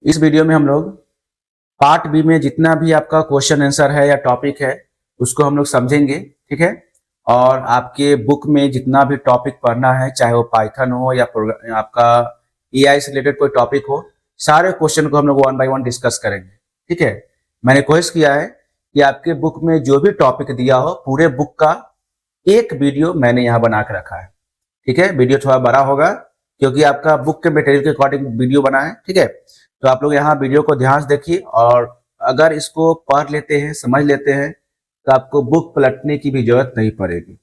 इस वीडियो में हम लोग पार्ट बी में जितना भी आपका क्वेश्चन आंसर है या टॉपिक है उसको हम लोग समझेंगे, ठीक है। और आपके बुक में जितना भी टॉपिक पढ़ना है, चाहे वो पाइथन हो या आपका एआई से रिलेटेड कोई टॉपिक हो, सारे क्वेश्चन को हम लोग वन बाय वन डिस्कस करेंगे, ठीक है। मैंने कोशिश किया है कि आपके बुक में जो भी टॉपिक दिया हो पूरे बुक का एक वीडियो मैंने यहाँ बना के रखा है, ठीक है। वीडियो थोड़ा बड़ा होगा क्योंकि आपका बुक के मटेरियल के अकॉर्डिंग वीडियो बना है, ठीक है। तो आप लोग यहाँ वीडियो को ध्यान से देखिए और अगर इसको पढ़ लेते हैं, समझ लेते हैं, तो आपको बुक पलटने की भी जरूरत नहीं पड़ेगी,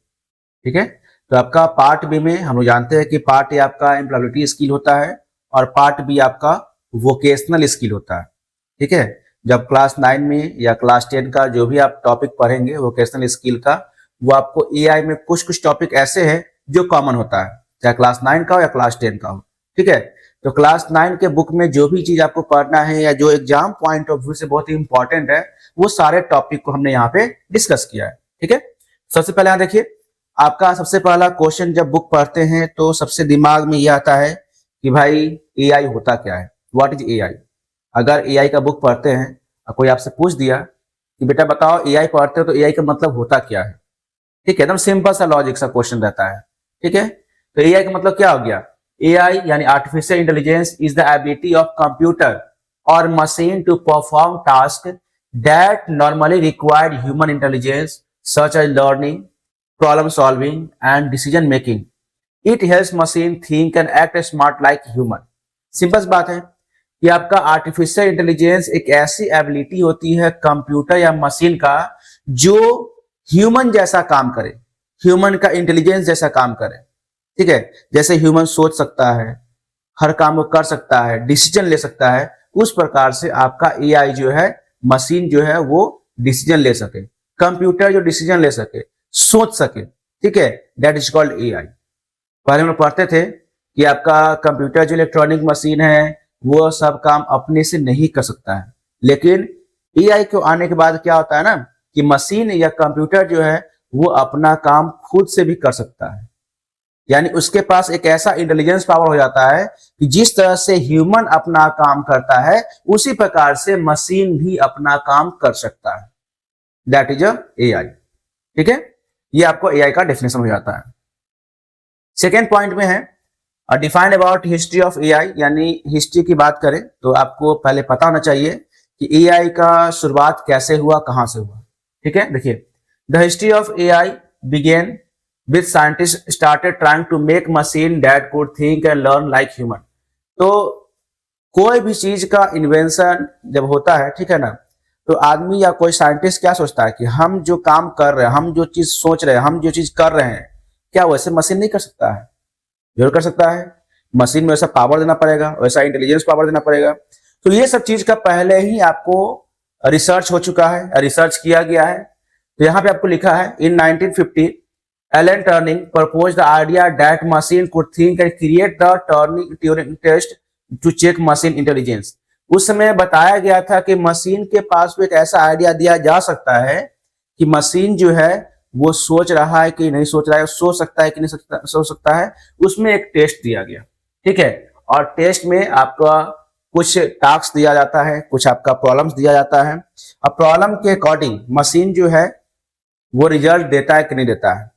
ठीक है। तो आपका पार्ट बी में हम लोग जानते हैं कि पार्ट ए आपका एम्प्लॉयबिलिटी स्किल होता है और पार्ट बी आपका वोकेशनल स्किल होता है, ठीक है। जब क्लास 9 में या क्लास 10 का जो भी आप टॉपिक पढ़ेंगे वोकेशनल स्किल का, वो आपको एआई में कुछ कुछ टॉपिक ऐसे हैं जो कॉमन होता है, चाहे क्लास 9 का हो या क्लास 10 का हो, ठीक है। तो क्लास 9 के बुक में जो भी चीज आपको पढ़ना है या जो एग्जाम पॉइंट ऑफ व्यू से बहुत ही इंपॉर्टेंट है, वो सारे टॉपिक को हमने यहाँ पे डिस्कस किया है, ठीक है। सबसे पहले यहाँ देखिए, आपका सबसे पहला क्वेश्चन जब बुक पढ़ते हैं तो सबसे दिमाग में ये आता है कि भाई एआई होता क्या है, व्हाट इज एआई। अगर एआई का बुक पढ़ते हैं और कोई आपसे पूछ दिया कि बेटा बताओ एआई पढ़ते हो तो एआई का मतलब होता क्या है, ठीक है। एकदम सिंपल सा लॉजिक सा क्वेश्चन रहता है, ठीक है। तो एआई का मतलब क्या हो गया? एआई यानी artificial intelligence is the ability of computer और machine to perform task that normally required human intelligence such as learning, problem solving and decision making. It helps machine think and act smart like human. Simple बात है कि आपका artificial intelligence एक ऐसी ability होती है computer या machine का जो ह्यूमन जैसा काम करे, ह्यूमन का इंटेलिजेंस जैसा काम करे, ठीक है। जैसे ह्यूमन सोच सकता है, हर काम को कर सकता है, डिसीजन ले सकता है, उस प्रकार से आपका एआई जो है, मशीन जो है वो डिसीजन ले सके, कंप्यूटर जो डिसीजन ले सके, सोच सके, ठीक है। That is called AI. पहले हम लोग पढ़ते थे कि आपका कंप्यूटर जो इलेक्ट्रॉनिक मशीन है वो सब काम अपने से नहीं कर सकता है, लेकिन एआई को आने के बाद क्या होता है ना कि मशीन या कंप्यूटर जो है वो अपना काम खुद से भी कर सकता है। यानी उसके पास एक ऐसा इंटेलिजेंस पावर हो जाता है कि जिस तरह से ह्यूमन अपना काम करता है उसी प्रकार से मशीन भी अपना काम कर सकता है। दैट इज एआई, ठीक है। ये आपको एआई का डेफिनेशन हो जाता है। सेकेंड पॉइंट में है defined about history of AI, यानी हिस्ट्री की बात करें तो आपको पहले पता होना चाहिए कि एआई का शुरुआत कैसे हुआ, कहां से हुआ, ठीक है। देखिए, the history of AI began with scientist started trying to make machine that could think and learn like human. तो कोई भी चीज का इन्वेंशन जब होता है, ठीक है ना, तो आदमी या कोई साइंटिस्ट क्या सोचता है कि हम जो काम कर रहे हैं, हम जो चीज सोच रहे हैं, हम जो चीज कर रहे हैं, क्या वैसे मशीन नहीं कर सकता है? जरूर कर सकता है। मशीन में वैसा पावर देना पड़ेगा, वैसा इंटेलिजेंस पावर देना पड़ेगा। तो ये सब चीज का पहले ही आपको रिसर्च हो चुका है, रिसर्च किया गया है। तो यहाँ पे आपको लिखा है in 1950 Alan Turing propose the idea that machine could think and create the Turing test to check machine intelligence. उस समय बताया गया था कि मशीन के पास एक ऐसा आइडिया दिया जा सकता है कि मशीन जो है वो सोच रहा है कि नहीं सोच रहा है, सोच सकता है कि नहीं सोच सकता है। उसमें एक टेस्ट दिया गया, ठीक है। और टेस्ट में आपका कुछ टास्क दिया जाता है, कुछ आपका प्रॉब्लम्स दिया जाता है। अब प्रॉब्लम के अकॉर्डिंग मशीन जो है वो रिजल्ट देता है कि नहीं देता है,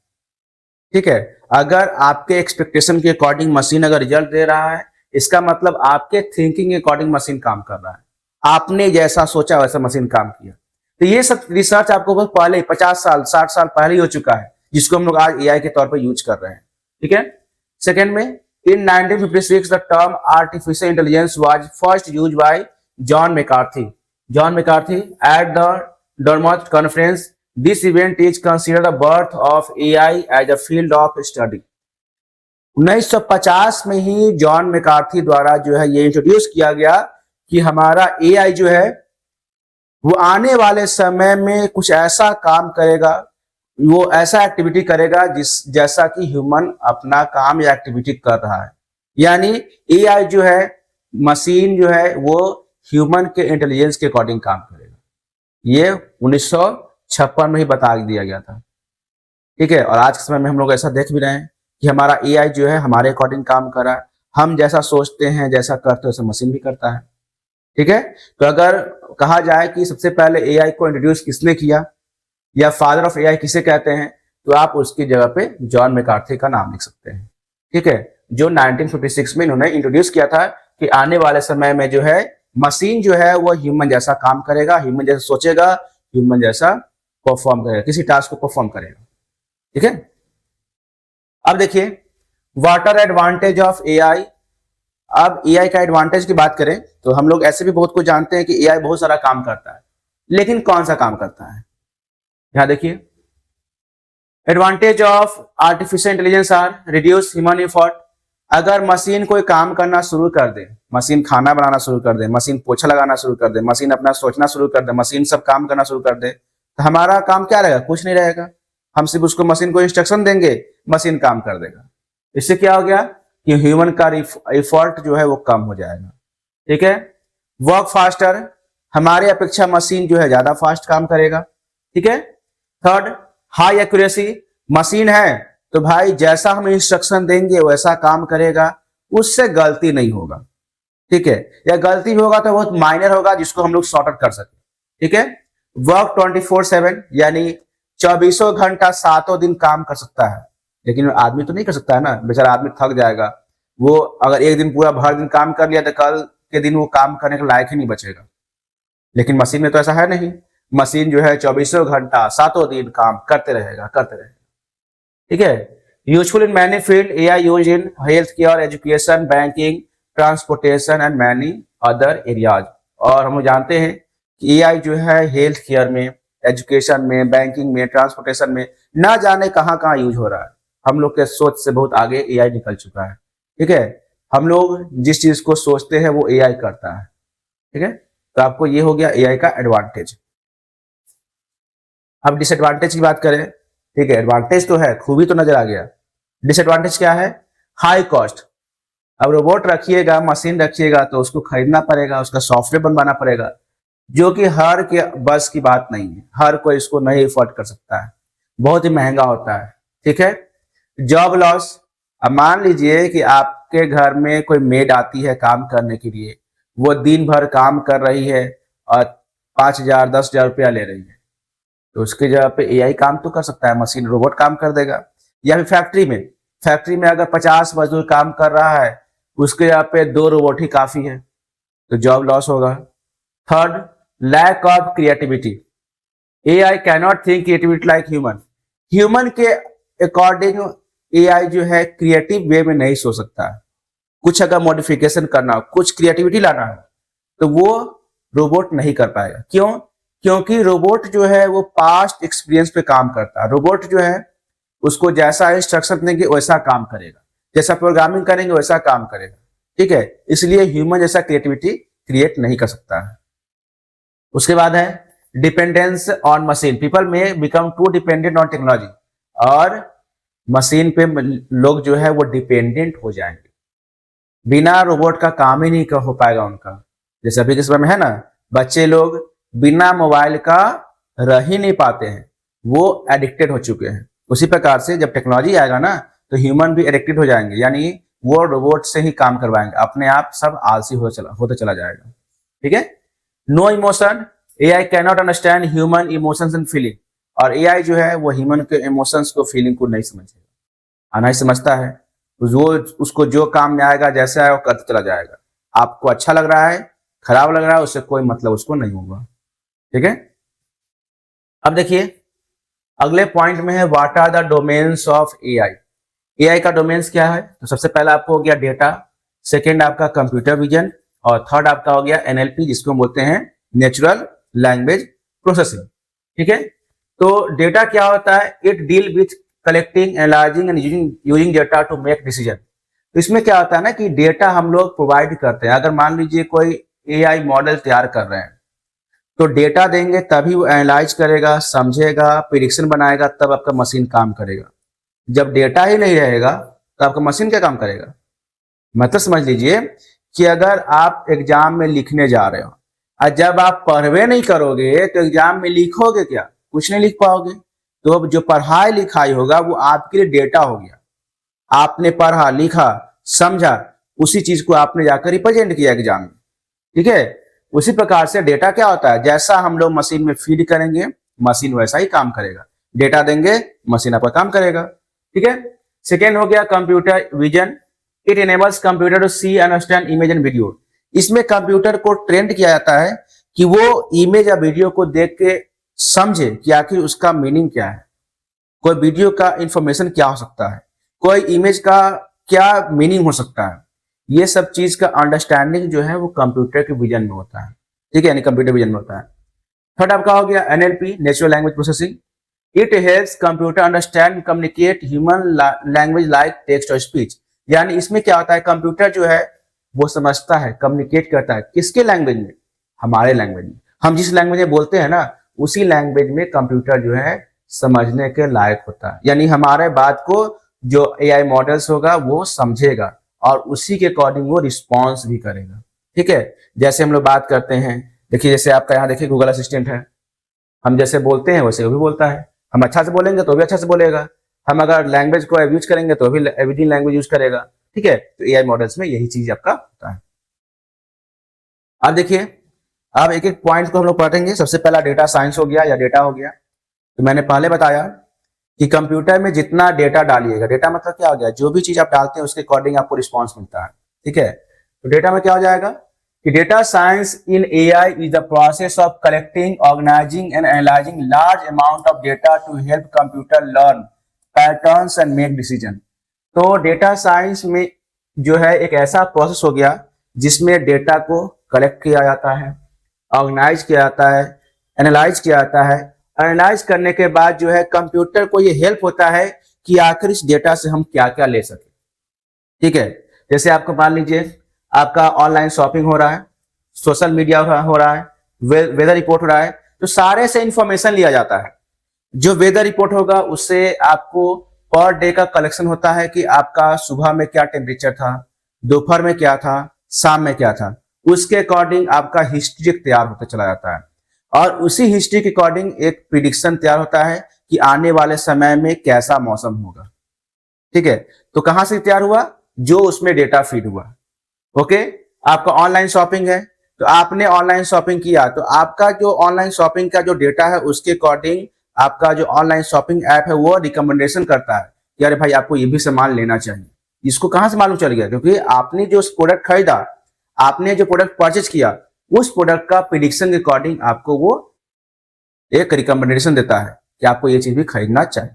ठीक है। अगर आपके एक्सपेक्टेशन के अकॉर्डिंग मशीन अगर रिजल्ट दे रहा है, इसका मतलब आपके थिंकिंग के अकॉर्डिंग मशीन काम कर रहा है, आपने जैसा सोचा वैसा मशीन काम किया। तो ये सब रिसर्च आपको बहुत पहले 50 साल 60 साल पहले ही हो चुका है, जिसको हम लोग आज एआई के तौर पर यूज कर रहे हैं, ठीक है। सेकेंड में in 1956 the term artificial intelligence was first used by John McCarthy at the Dartmouth conference. This event is considered the birth of AI as a field of study. 1950 में ही जॉन मैकार्थी द्वारा जो है ये introduce किया गया कि हमारा AI जो है वो आने वाले समय में कुछ ऐसा काम करेगा, वो ऐसा एक्टिविटी करेगा जैसा कि ह्यूमन अपना काम या एक्टिविटी कर रहा है। यानी एआई जो है, मशीन जो है, वो ह्यूमन के इंटेलिजेंस के अकॉर्डिंग काम करेगा। ये 1956 में ही बता दिया गया था, ठीक है। और आज के समय में हम लोग ऐसा देख भी रहे हैं कि हमारा एआई जो है हमारे अकॉर्डिंग काम कर रहा है। हम जैसा सोचते हैं, जैसा करते हैं, वैसा मशीन भी करता है। ठीक है। तो अगर कहा जाए कि सबसे पहले एआई को इंट्रोड्यूस किसने किया या फादर ऑफ एआई किसे कहते हैं, तो आप उसकी जगह पे जॉन मैकार्थी का नाम लिख सकते हैं। ठीक है, जो 1956 में इन्होंने इंट्रोड्यूस किया था कि आने वाले समय में जो है मशीन जो है वो ह्यूमन जैसा काम करेगा, ह्यूमन जैसा सोचेगा, ह्यूमन जैसा परफॉर्म करेगा, किसी टास्क को परफॉर्म करेगा। ठीक है, अब देखिए what are advantage of AI. अब एआई का एडवांटेज की बात करें तो हम लोग ऐसे भी बहुत कुछ जानते हैं कि एआई बहुत सारा काम करता है, लेकिन कौन सा काम करता है, यहां देखिए advantage of artificial intelligence are reduce human effort. अगर मशीन कोई काम करना शुरू कर दे, मशीन खाना बनाना शुरू कर दे, मशीन पोछा लगाना शुरू कर दे, मशीन अपना सोचना शुरू कर दे, मशीन सब काम करना शुरू कर दे, तो हमारा काम क्या रहेगा, कुछ नहीं रहेगा। हम सिर्फ उसको मशीन को इंस्ट्रक्शन देंगे, मशीन काम कर देगा। इससे क्या हो गया कि ह्यूमन का एफर्ट जो है वो कम हो जाएगा। ठीक है, वर्क फास्टर, हमारे अपेक्षा मशीन जो है ज्यादा फास्ट काम करेगा। ठीक है, थर्ड हाई एक्यूरेसी, मशीन है तो भाई जैसा हम इंस्ट्रक्शन देंगे वैसा काम करेगा, उससे गलती नहीं होगा। ठीक है, या गलती भी होगा तो बहुत माइनर होगा जिसको हम लोग सॉर्ट आउट कर सके। ठीक है, वर्क 24/7 यानी 24 घंटा 7 दिन काम कर सकता है, लेकिन आदमी तो नहीं कर सकता है ना, बेचारा आदमी थक जाएगा। वो अगर एक दिन पूरा भर दिन काम कर लिया तो कल के दिन वो काम करने के लायक ही नहीं बचेगा। लेकिन मशीन में तो ऐसा है नहीं, मशीन जो है 24 घंटा 7 दिन काम करते रहेगा। ठीक है, useful in many field, AI use in health care, education, banking, transportation and many other areas. और हम जानते हैं कि एआई जो है हेल्थ केयर में, एजुकेशन में, बैंकिंग में, ट्रांसपोर्टेशन में ना जाने कहां कहां यूज हो रहा है। हम लोग के सोच से बहुत आगे एआई निकल चुका है। ठीक है, हम लोग जिस चीज को सोचते हैं वो एआई करता है। ठीक है, तो आपको ये हो गया एआई का एडवांटेज। अब डिसएडवांटेज की बात करें, ठीक है, एडवांटेज तो है, खूबी तो नजर आ गया, डिसएडवांटेज क्या है, हाई कॉस्ट। अब रोबोट रखिएगा, मशीन रखिएगा तो उसको खरीदना पड़ेगा, उसका सॉफ्टवेयर बनवाना पड़ेगा, जो कि हर के बस की बात नहीं है, हर कोई इसको नहीं अफोर्ड कर सकता है, बहुत ही महंगा होता है। ठीक है, जॉब लॉस, अब मान लीजिए कि आपके घर में कोई मेड आती है काम करने के लिए, वो दिन भर काम कर रही है और 5,000 10,000 रुपया ले रही है, तो उसकी जगह पे एआई काम तो कर सकता है, मशीन रोबोट काम कर देगा। या फिर फैक्ट्री में अगर 50 मजदूर काम कर रहा है, उसके जगह पे 2 रोबोट ही काफी है, तो जॉब लॉस होगा। Third, lack of creativity, AI can not think creativity like human के अकॉर्डिंग एआई जो है क्रिएटिव वे में नहीं सोच सकता है। कुछ अगर मॉडिफिकेशन करना हो, कुछ क्रिएटिविटी लाना है, तो वो रोबोट नहीं कर पाएगा। क्यों? क्योंकि रोबोट जो है वो पास्ट एक्सपीरियंस पे काम करता है। रोबोट जो है उसको जैसा इंस्ट्रक्शन देंगे वैसा काम करेगा, जैसा प्रोग्रामिंग करेंगे वैसा काम करेगा। ठीक है, इसलिए ह्यूमन जैसा क्रिएटिविटी क्रिएट नहीं कर सकता है। उसके बाद है dependence on machine, people may become too dependent on technology, और मशीन पे लोग जो है वो डिपेंडेंट हो जाएंगे, बिना रोबोट का काम ही नहीं हो पाएगा उनका। जैसे अभी के समय में है ना, बच्चे लोग बिना मोबाइल का रह ही नहीं पाते हैं, वो एडिक्टेड हो चुके हैं। उसी प्रकार से जब टेक्नोलॉजी आएगा ना तो ह्यूमन भी एडिक्टेड हो जाएंगे, यानी वो रोबोट से ही काम करवाएंगे, अपने आप सब आलसी होते चला जाएगा। ठीक है, no emotion, AI can not understand human emotions and feeling, और एआई जो है वो ह्यूमन के इमोशंस को, फीलिंग को नहीं समझेगा, आना ही समझता है, वो उसको जो काम में आएगा जैसे आए वो करते चला जाएगा। आपको अच्छा लग रहा है, खराब लग रहा है, उससे कोई मतलब उसको नहीं होगा। ठीक है, अब देखिए अगले पॉइंट में है what are the domains of AI. AI का डोमेन्स क्या है, तो सबसे पहला आपको हो गया डेटा, सेकेंड आपका कंप्यूटर विजन, और थर्ड आपका हो गया एनएलपी, जिसको हम बोलते हैं नेचुरल लैंग्वेज प्रोसेसिंग। ठीक है, तो डेटा क्या होता है, it deal with collecting, analysing and using data to make decision. तो इसमें क्या होता है ना कि डेटा हम लोग प्रोवाइड करते हैं। अगर मान लीजिए कोई एआई मॉडल तैयार कर रहे हैं, तो डेटा देंगे तभी वो एनालाइज करेगा, समझेगा, प्रिडिक्शन बनाएगा, तब आपका मशीन काम करेगा। जब डेटा ही नहीं रहेगा तो आपका मशीन क्या काम करेगा। मतलब समझ लीजिए कि अगर आप एग्जाम में लिखने जा रहे हो और जब आप पढ़वे नहीं करोगे तो एग्जाम में लिखोगे क्या, कुछ नहीं लिख पाओगे। तो अब जो पढ़ाई लिखाई होगा वो आपके लिए डेटा हो गया, आपने पढ़ा लिखा समझा, उसी चीज को आपने जाकर रिप्रेजेंट किया एग्जाम में। ठीक है, उसी प्रकार से डेटा क्या होता है, जैसा हम लोग मशीन में फीड करेंगे मशीन वैसा ही काम करेगा, डेटा देंगे मशीन आपका काम करेगा। ठीक है। सेकेंड हो गया computer vision. It enables computer to see, understand image and video. इसमें कंप्यूटर को ट्रेंड किया जाता है कि वो इमेज या वीडियो को देख के समझे कि आखिर उसका मीनिंग क्या है, कोई वीडियो का इंफॉर्मेशन क्या हो सकता है, कोई इमेज का क्या मीनिंग हो सकता है। ये सब चीज का अंडरस्टैंडिंग जो है वो कंप्यूटर के विजन में होता है। ठीक है, यानी कंप्यूटर विजन में होता है। थर्ड आपका हो गया NLP, natural language processing. It helps computer understand communicate human language like text और स्पीच। यानी इसमें क्या होता है, कंप्यूटर जो है वो समझता है, कम्युनिकेट करता है किसके लैंग्वेज में, हमारे लैंग्वेज में। हम जिस लैंग्वेज में बोलते हैं ना उसी लैंग्वेज में कंप्यूटर जो है समझने के लायक होता है। यानी हमारे बात को जो एआई मॉडल्स होगा वो समझेगा और उसी के अकॉर्डिंग वो रिस्पॉन्स भी करेगा। ठीक है, जैसे हम लोग बात करते हैं, देखिए जैसे आपका यहाँ देखिए गूगल असिस्टेंट है, हम जैसे बोलते हैं वैसे वो भी बोलता है। हम अच्छा से बोलेंगे तो भी अच्छा से बोलेगा, हम अगर लैंग्वेज को यूज करेंगे तो भी एवरीथिंग लैंग्वेज यूज करेगा। ठीक है, तो एआई मॉडल्स में यही चीज आपका होता है। अब देखिए, अब एक एक पॉइंट को हम लोग पढ़ेंगे। सबसे पहला डेटा साइंस हो गया या डेटा हो गया। तो मैंने पहले बताया कि कंप्यूटर में जितना डेटा डालिएगा, डेटा मतलब क्या हो गया, जो भी चीज आप डालते हैं उसके अकॉर्डिंग आपको रिस्पॉन्स मिलता है। ठीक है, तो डेटा में क्या हो जाएगा कि data science in AI is the process of collecting, organising and analysing large amount of data to help computer learn patterns and make decision. तो डेटा साइंस में जो है एक ऐसा प्रोसेस हो गया जिसमें डेटा को कलेक्ट किया जाता है, ऑर्गेनाइज किया जाता है, एनालाइज किया जाता है। एनालाइज करने के बाद जो है कंप्यूटर को ये हेल्प होता है कि आखिर इस डेटा से हम क्या क्या ले सके। ठीक है, जैसे आपको मान लीजिए आपका ऑनलाइन शॉपिंग हो रहा है, सोशल मीडिया हो रहा है, वेदर रिपोर्ट हो रहा है, तो सारे से इंफॉर्मेशन लिया जाता है। जो वेदर रिपोर्ट होगा उससे आपको पर डे का कलेक्शन होता है कि आपका सुबह में क्या टेम्परेचर था, दोपहर में क्या था, शाम में क्या था। उसके अकॉर्डिंग आपका हिस्ट्री तैयार होता चला जाता है और उसी हिस्ट्री के अकॉर्डिंग एक प्रिडिक्शन तैयार होता है कि आने वाले समय में कैसा मौसम होगा। ठीक है, तो कहां से तैयार हुआ, जो उसमें डेटा फीड हुआ। ओके, आपका ऑनलाइन शॉपिंग है तो आपने ऑनलाइन शॉपिंग किया तो आपका जो ऑनलाइन शॉपिंग का जो डेटा है उसके अकॉर्डिंग आपका जो ऑनलाइन शॉपिंग ऐप है वो रिकमेंडेशन करता है कि अरे भाई आपको ये भी सामान लेना चाहिए। इसको कहां से मालूम चल गया, क्योंकि आपने जो प्रोडक्ट खरीदा, आपने जो प्रोडक्ट परचेज किया उस प्रोडक्ट का प्रिडिक्शन के अकॉर्डिंग आपको वो एक रिकमेंडेशन देता है कि आपको ये चीज भी खरीदना चाहिए।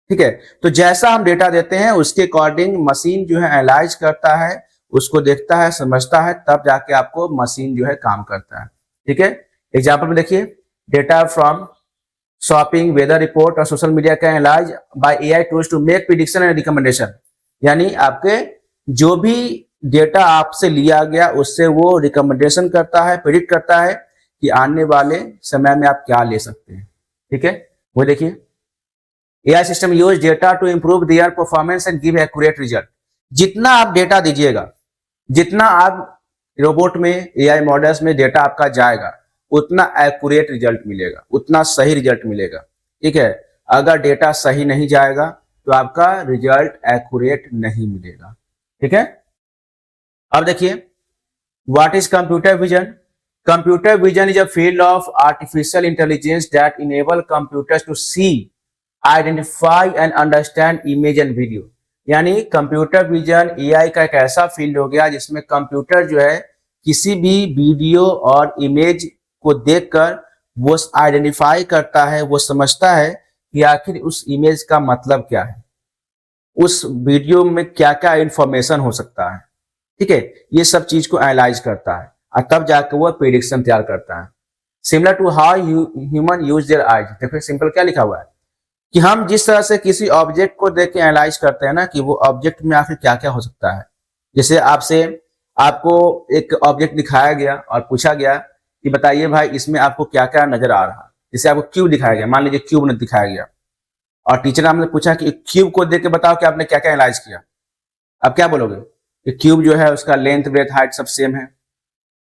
ठीक है, तो जैसा हम डेटा देते हैं उसके अकॉर्डिंग मशीन जो है एनालाइज करता है, उसको देखता है, समझता है, तब जाके आपको मशीन जो है काम करता है। ठीक है, एग्जाम्पल में देखिए, data from shopping, weather report और सोशल मीडिया का analyse by AI tools to make prediction and recommendation. यानी आपके जो भी डेटा आपसे लिया गया उससे वो रिकमेंडेशन करता है, प्रेडिक्ट करता है कि आने वाले समय में आप क्या ले सकते हैं। ठीक है, वो देखिए, AI system use data to improve their performance and give accurate result. जितना आप डेटा दीजिएगा, जितना आप रोबोट में एआई मॉडल्स में डेटा आपका जाएगा उतना एक्यूरेट रिजल्ट मिलेगा, उतना सही रिजल्ट मिलेगा। ठीक है, अगर डेटा सही नहीं जाएगा तो आपका रिजल्ट एक्यूरेट नहीं मिलेगा। ठीक है, अब देखिए, what is computer vision. Computer vision is a field of artificial intelligence that enable computers to see, identify and understand image and video. यानी कंप्यूटर विजन एआई का एक ऐसा फील्ड हो गया जिसमें कंप्यूटर जो है किसी भी वीडियो और इमेज को देखकर वो आइडेंटिफाई करता है, वो समझता है कि आखिर उस इमेज का मतलब क्या है, उस वीडियो में क्या क्या इंफॉर्मेशन हो सकता है। ठीक है, ये सब चीज को एनालाइज करता है और तब जाकर वो प्रेडिक्शन तैयार करता है। Similar to how human use their eyes. देखो सिंपल क्या लिखा हुआ है कि हम जिस तरह से किसी ऑब्जेक्ट को देख के एनालाइज करते हैं ना कि वो ऑब्जेक्ट में आखिर क्या क्या हो सकता है। जैसे आपको एक ऑब्जेक्ट दिखाया गया और पूछा गया कि बताइए भाई इसमें आपको क्या क्या नजर आ रहा है। जैसे आपको क्यूब दिखाया गया, मान लीजिए क्यूब ने दिखाया गया और टीचर आपने पूछा कि क्यूब को देख के बताओ कि आपने क्या क्या एनालाइज किया। अब क्या बोलोगे कि क्यूब जो है उसका लेंथ, ब्रेथ, हाइट सब सेम है,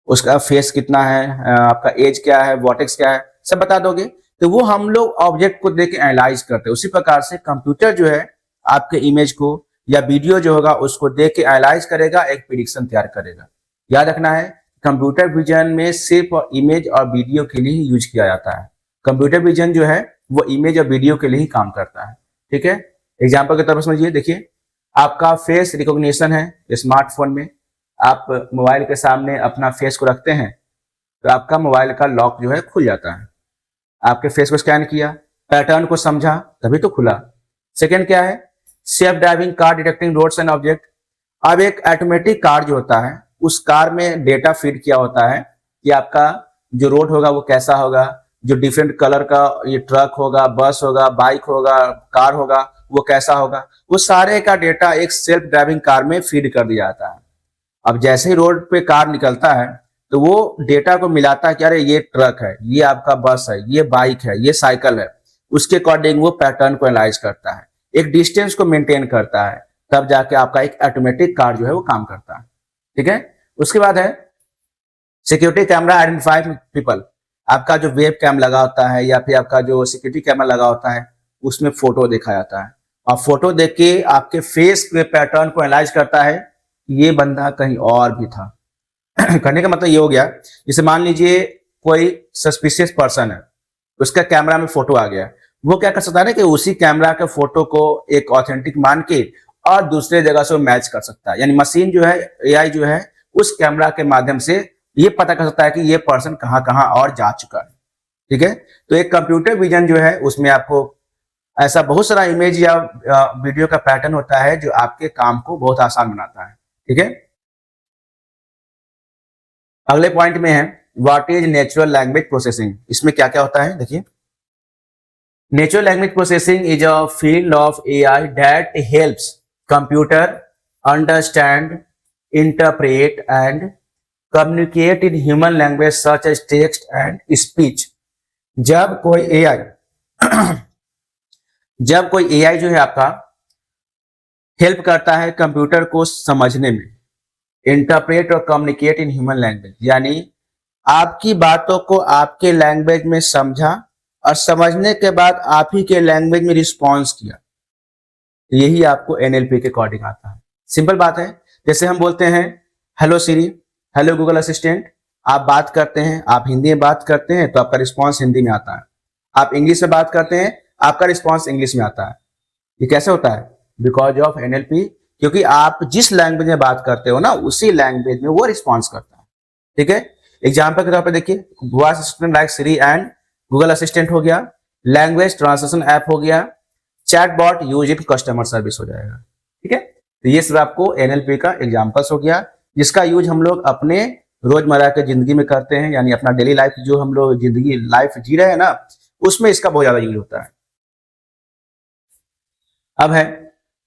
उसका फेस कितना है, आपका एज क्या है, वर्टेक्स क्या है, सब बता दोगे। तो वो हम लोग ऑब्जेक्ट को देख के एनालाइज करते हैं। उसी प्रकार से कंप्यूटर जो है आपके इमेज को या वीडियो जो होगा उसको देख के एनालाइज करेगा, एक प्रेडिक्शन तैयार करेगा। याद रखना है कंप्यूटर विजन में सिर्फ इमेज और वीडियो के लिए ही यूज किया जाता है। कंप्यूटर विजन जो है वो इमेज और वीडियो के लिए ही काम करता है। ठीक है, एग्जाम्पल के तौर पर समझिए, देखिए आपका फेस रिकॉग्निशन है स्मार्टफोन में, आप मोबाइल के सामने अपना फेस को रखते हैं तो आपका मोबाइल का लॉक जो है खुल जाता है। आपके फेस को स्कैन किया, पैटर्न को समझा, तभी तो खुला। सेकेंड क्या है, self driving car detecting roads and object. अब एक ऑटोमेटिक कार जो होता है उस कार में डेटा फीड किया होता है कि आपका जो रोड होगा वो कैसा होगा, जो डिफरेंट कलर का ये ट्रक होगा, बस होगा, बाइक होगा, कार होगा, वो कैसा होगा, वो सारे का डेटा एक सेल्फ ड्राइविंग कार में फीड कर दिया जाता है। अब जैसे ही रोड पे कार निकलता है तो वो डेटा को मिलाता है कि अरे ये ट्रक है, ये आपका बस है, ये बाइक है, ये साइकिल है, उसके अकॉर्डिंग वो पैटर्न को एनालाइज करता है, एक डिस्टेंस को मेंटेन करता है, तब जाके आपका एक ऑटोमेटिक कार जो है वो काम करता है। ठीक है, उसके बाद है सिक्योरिटी कैमरा आइडेंटिफाई पीपल। आपका जो वेब कैम लगा होता है या फिर आपका जो सिक्योरिटी कैमरा लगा होता है उसमें फोटो देखा जाता है और फोटो देख के आपके फेस के पैटर्न को एनालाइज करता है, ये बंदा कहीं और भी था। करने का मतलब ये हो गया, जैसे मान लीजिए कोई सस्पिशियस पर्सन है, उसका कैमरा में फोटो आ गया, वो क्या कर सकता है ना कि उसी कैमरा के फोटो को एक ऑथेंटिक मान के और दूसरे जगह से मैच कर सकता है। यानी मशीन जो है, एआई जो है, उस कैमरा के माध्यम से ये पता कर सकता है कि ये पर्सन कहां कहां और जा चुका है। ठीक है, तो एक कंप्यूटर विजन जो है उसमें आपको ऐसा बहुत सारा इमेज या वीडियो का पैटर्न होता है जो आपके काम को बहुत आसान बनाता है। ठीक है, अगले पॉइंट में है what is natural language processing. इसमें क्या क्या होता है देखिए, natural language processing is a field of AI that helps computer understand, interpret and communicate in human language such as text and speech. जब कोई एआई जो है आपका हेल्प करता है कंप्यूटर को समझने में, इंटरप्रेट और कम्युनिकेट इन ह्यूमन लैंग्वेज, यानी आपकी बातों को आपके लैंग्वेज में समझा और समझने के बाद आप ही के लैंग्वेज में रिस्पॉन्स किया, यही आपको एनएलपी के अकॉर्डिंग आता है। सिंपल बात है, जैसे हम बोलते हैं हेलो सिरी, हेलो गूगल असिस्टेंट, आप बात करते हैं, आप हिंदी में बात करते हैं तो आपका रिस्पॉन्स हिंदी में आता है, आप इंग्लिश में बात करते हैं आपका रिस्पॉन्स इंग्लिश में आता है। ये कैसे होता है? बिकॉज ऑफ एनएलपी, क्योंकि आप जिस लैंग्वेज में बात करते हो ना उसी लैंग्वेज में वो रिस्पॉन्स करता है। ठीक है, एग्जाम्पल के तौर पर देखिए, voice assistant like Siri and Google assistant हो गया, लैंग्वेज ट्रांसलेशन ऐप हो गया, chatbot use in customer service हो जाएगा। ठीक है, तो ये सब आपको एनएलपी का एग्जाम्पल्स हो गया जिसका यूज हम लोग अपने रोजमर्रा के जिंदगी में करते हैं, यानी अपना डेली लाइफ जो हम लोग जिंदगी लाइफ जी रहे हैं ना उसमें इसका बहुत ज्यादा यूज होता है। अब है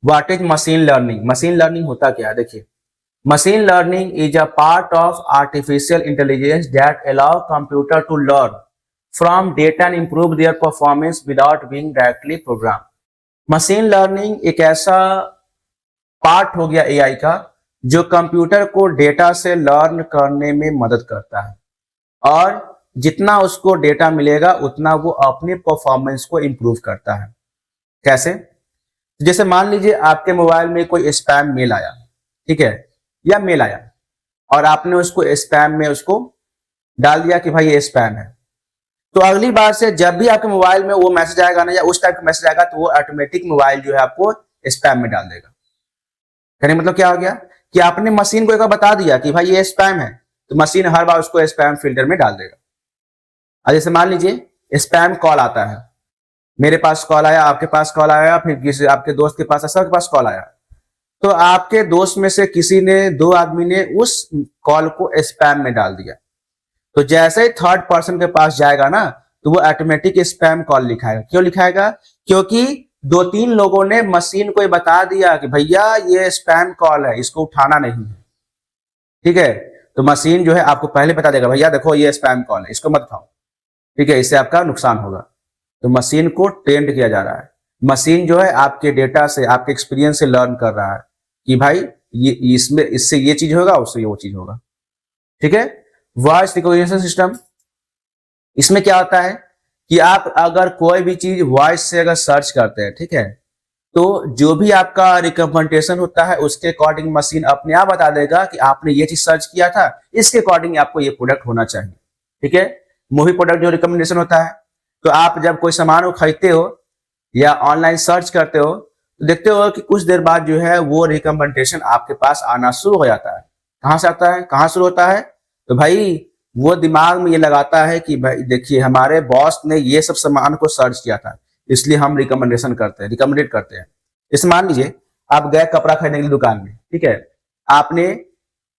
what is machine learning. Machine learning होता क्या है देखिए, machine learning is a part of artificial intelligence that allow computer to learn from data and improve their performance without being directly program. Machine learning एक ऐसा part हो गया AI का जो कंप्यूटर को डेटा से लर्न करने में मदद करता है और जितना उसको डेटा मिलेगा उतना वो अपने परफॉर्मेंस को इंप्रूव करता है। कैसे? जैसे मान लीजिए आपके मोबाइल में कोई स्पैम मेल आया, ठीक है, या मेल आया और आपने उसको स्पैम में उसको डाल दिया कि भाई ये स्पैम है, तो अगली बार से जब भी आपके मोबाइल में वो मैसेज आएगा ना या उस टाइप का मैसेज आएगा तो वो ऑटोमेटिक मोबाइल जो है आपको स्पैम में डाल देगा। कहने मतलब क्या हो गया कि आपने मशीन को एक बार बता दिया कि भाई ये स्पैम है तो मशीन हर बार उसको स्पैम फिल्टर में डाल देगा। अब जैसे मान लीजिए स्पैम कॉल आता है, मेरे पास कॉल आया, आपके पास कॉल आया, फिर किसी आपके दोस्त के पास, सबके पास कॉल आया, तो आपके दोस्त में से किसी ने, दो आदमी ने उस कॉल को स्पैम में डाल दिया, तो जैसे ही थर्ड पर्सन के पास जाएगा ना तो वो ऑटोमेटिक स्पैम कॉल लिखाएगा। क्यों लिखाएगा? क्योंकि दो तीन लोगों ने मशीन को बता दिया कि भैया ये स्पैम कॉल है, इसको उठाना नहीं है। ठीक है, तो मशीन जो है आपको पहले बता देगा भैया देखो ये स्पैम कॉल है, इसको मत उठाओ, ठीक है, इससे आपका नुकसान होगा। तो मशीन को ट्रेंड किया जा रहा है। मशीन जो है आपके डेटा से, आपके एक्सपीरियंस से लर्न कर रहा है कि भाई ये इसमें इससे ये चीज होगा, उससे वो चीज होगा। ठीक है, वॉइस रिकॉग्निशन सिस्टम, इसमें क्या होता है कि आप अगर कोई भी चीज वॉइस से अगर सर्च करते हैं, ठीक है, तो जो भी आपका रिकमेंडेशन होता है उसके अकॉर्डिंग मशीन अपने आप बता देगा कि आपने ये चीज सर्च किया था, इसके अकॉर्डिंग आपको ये प्रोडक्ट होना चाहिए। ठीक है, मूवी प्रोडक्ट जो रिकमेंडेशन होता है, तो आप जब कोई सामान को खरीदते हो या ऑनलाइन सर्च करते हो तो देखते हो कि कुछ देर बाद जो है वो रिकमेंडेशन आपके पास आना शुरू हो जाता है। कहाँ से आता है, कहाँ शुरू होता है? तो भाई वो दिमाग में ये लगाता है कि भाई देखिए हमारे बॉस ने ये सब सामान को सर्च किया था, इसलिए हम रिकमेंडेशन करते हैं, रिकमेंडेड करते हैं। जैसे मान लीजिए आप गए कपड़ा खरीदने के लिए दुकान में, ठीक है, आपने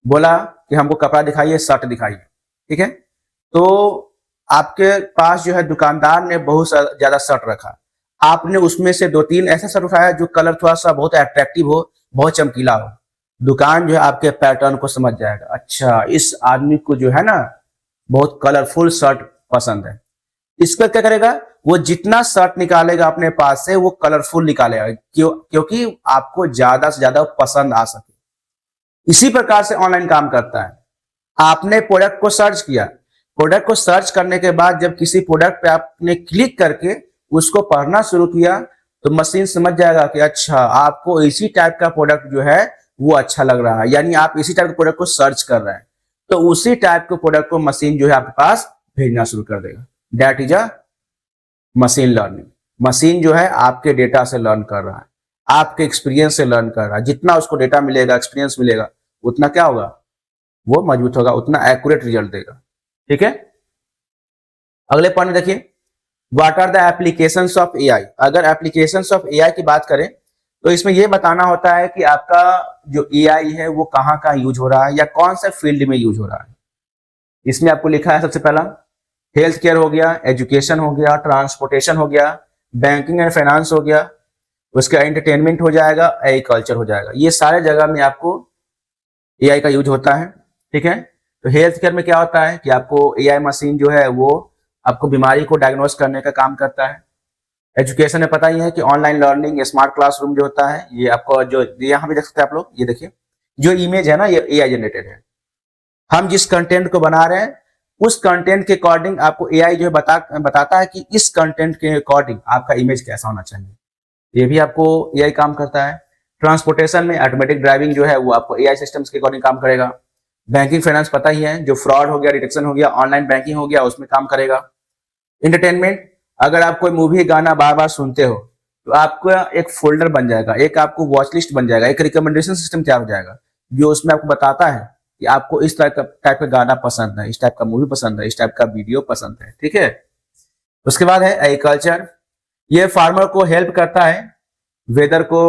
बोला कि हमको कपड़ा दिखाइए, शर्ट दिखाइए, ठीक है, तो आपके पास जो है दुकानदार ने बहुत ज्यादा शर्ट रखा, आपने उसमें से 2-3 ऐसा शर्ट उठाया जो कलर थोड़ा सा बहुत अट्रैक्टिव हो, बहुत चमकीला हो। दुकान जो है आपके पैटर्न को समझ जाएगा, अच्छा इस आदमी को जो है ना बहुत कलरफुल शर्ट पसंद है। इसका क्या करेगा, वो जितना शर्ट निकालेगा अपने पास से वो कलरफुल निकालेगा, क्योंकि आपको ज्यादा से ज्यादा पसंद आ सके। इसी प्रकार से ऑनलाइन काम करता है। आपने प्रोडक्ट को सर्च किया, प्रोडक्ट को सर्च करने के बाद जब किसी प्रोडक्ट पे आपने क्लिक करके उसको पढ़ना शुरू किया तो मशीन समझ जाएगा कि अच्छा आपको इसी टाइप का प्रोडक्ट जो है वो अच्छा लग रहा है, यानी आप इसी टाइप के प्रोडक्ट को सर्च कर रहे हैं, तो उसी टाइप के प्रोडक्ट को मशीन जो है आपके पास भेजना शुरू कर देगा। That is a machine learning. Machine जो है आपके डेटा से लर्न कर रहा है, आपके एक्सपीरियंस से लर्न कर रहा है। जितना उसको डेटा मिलेगा, एक्सपीरियंस मिलेगा, उतना क्या होगा, वो मजबूत होगा, उतना एक्यूरेट रिजल्ट देगा। ठीक है, अगले पॉइंट देखिए, what are the applications of AI. अगर एप्लीकेशंस ऑफ एआई की बात करें तो इसमें यह बताना होता है कि आपका जो एआई है वो कहाँ कहाँ यूज हो रहा है या कौन सा फील्ड में यूज हो रहा है। इसमें आपको लिखा है सबसे पहला हेल्थ केयर हो गया, एजुकेशन हो गया, ट्रांसपोर्टेशन हो गया, बैंकिंग एंड फाइनेंस हो गया, उसका एंटरटेनमेंट हो जाएगा, एग्रीकल्चर हो जाएगा। ये सारे जगह में आपको एआई का यूज होता है। ठीक है, तो हेल्थ केयर में क्या होता है कि आपको एआई मशीन जो है वो आपको बीमारी को डायग्नोस करने का काम करता है। एजुकेशन में पता ही है कि ऑनलाइन लर्निंग, स्मार्ट क्लासरूम जो होता है, ये आपको जो यहाँ पे देख सकते हैं आप लोग, ये देखिए जो इमेज है ना ये एआई जनरेटेड है। हम जिस कंटेंट को बना रहे हैं उस कंटेंट के अकॉर्डिंग आपको एआई जो है बताता है कि इस कंटेंट के अकॉर्डिंग आपका इमेज कैसा होना चाहिए। ये भी आपको एआई काम करता है। ट्रांसपोर्टेशन में ऑटोमेटिक ड्राइविंग जो है वो आपको एआई सिस्टम्स के अकॉर्डिंग काम करेगा। बैंकिंग फाइनेंस पता ही है, जो फ्रॉड हो गया, डिटेक्शन हो गया, ऑनलाइन बैंकिंग हो गया, उसमें काम करेगा। एंटरटेनमेंट, अगर आप कोई मूवी गाना बार बार सुनते हो तो आपका एक फोल्डर बन जाएगा, एक आपको वॉच लिस्ट बन जाएगा, एक रिकमेंडेशन सिस्टम तैयार हो जाएगा जो उसमें आपको बताता है कि आपको इस टाइप का गाना पसंद है, इस टाइप का मूवी पसंद है, इस टाइप का वीडियो पसंद है। ठीक है, उसके बाद है एग्रीकल्चर। ये फार्मर को हेल्प करता है वेदर को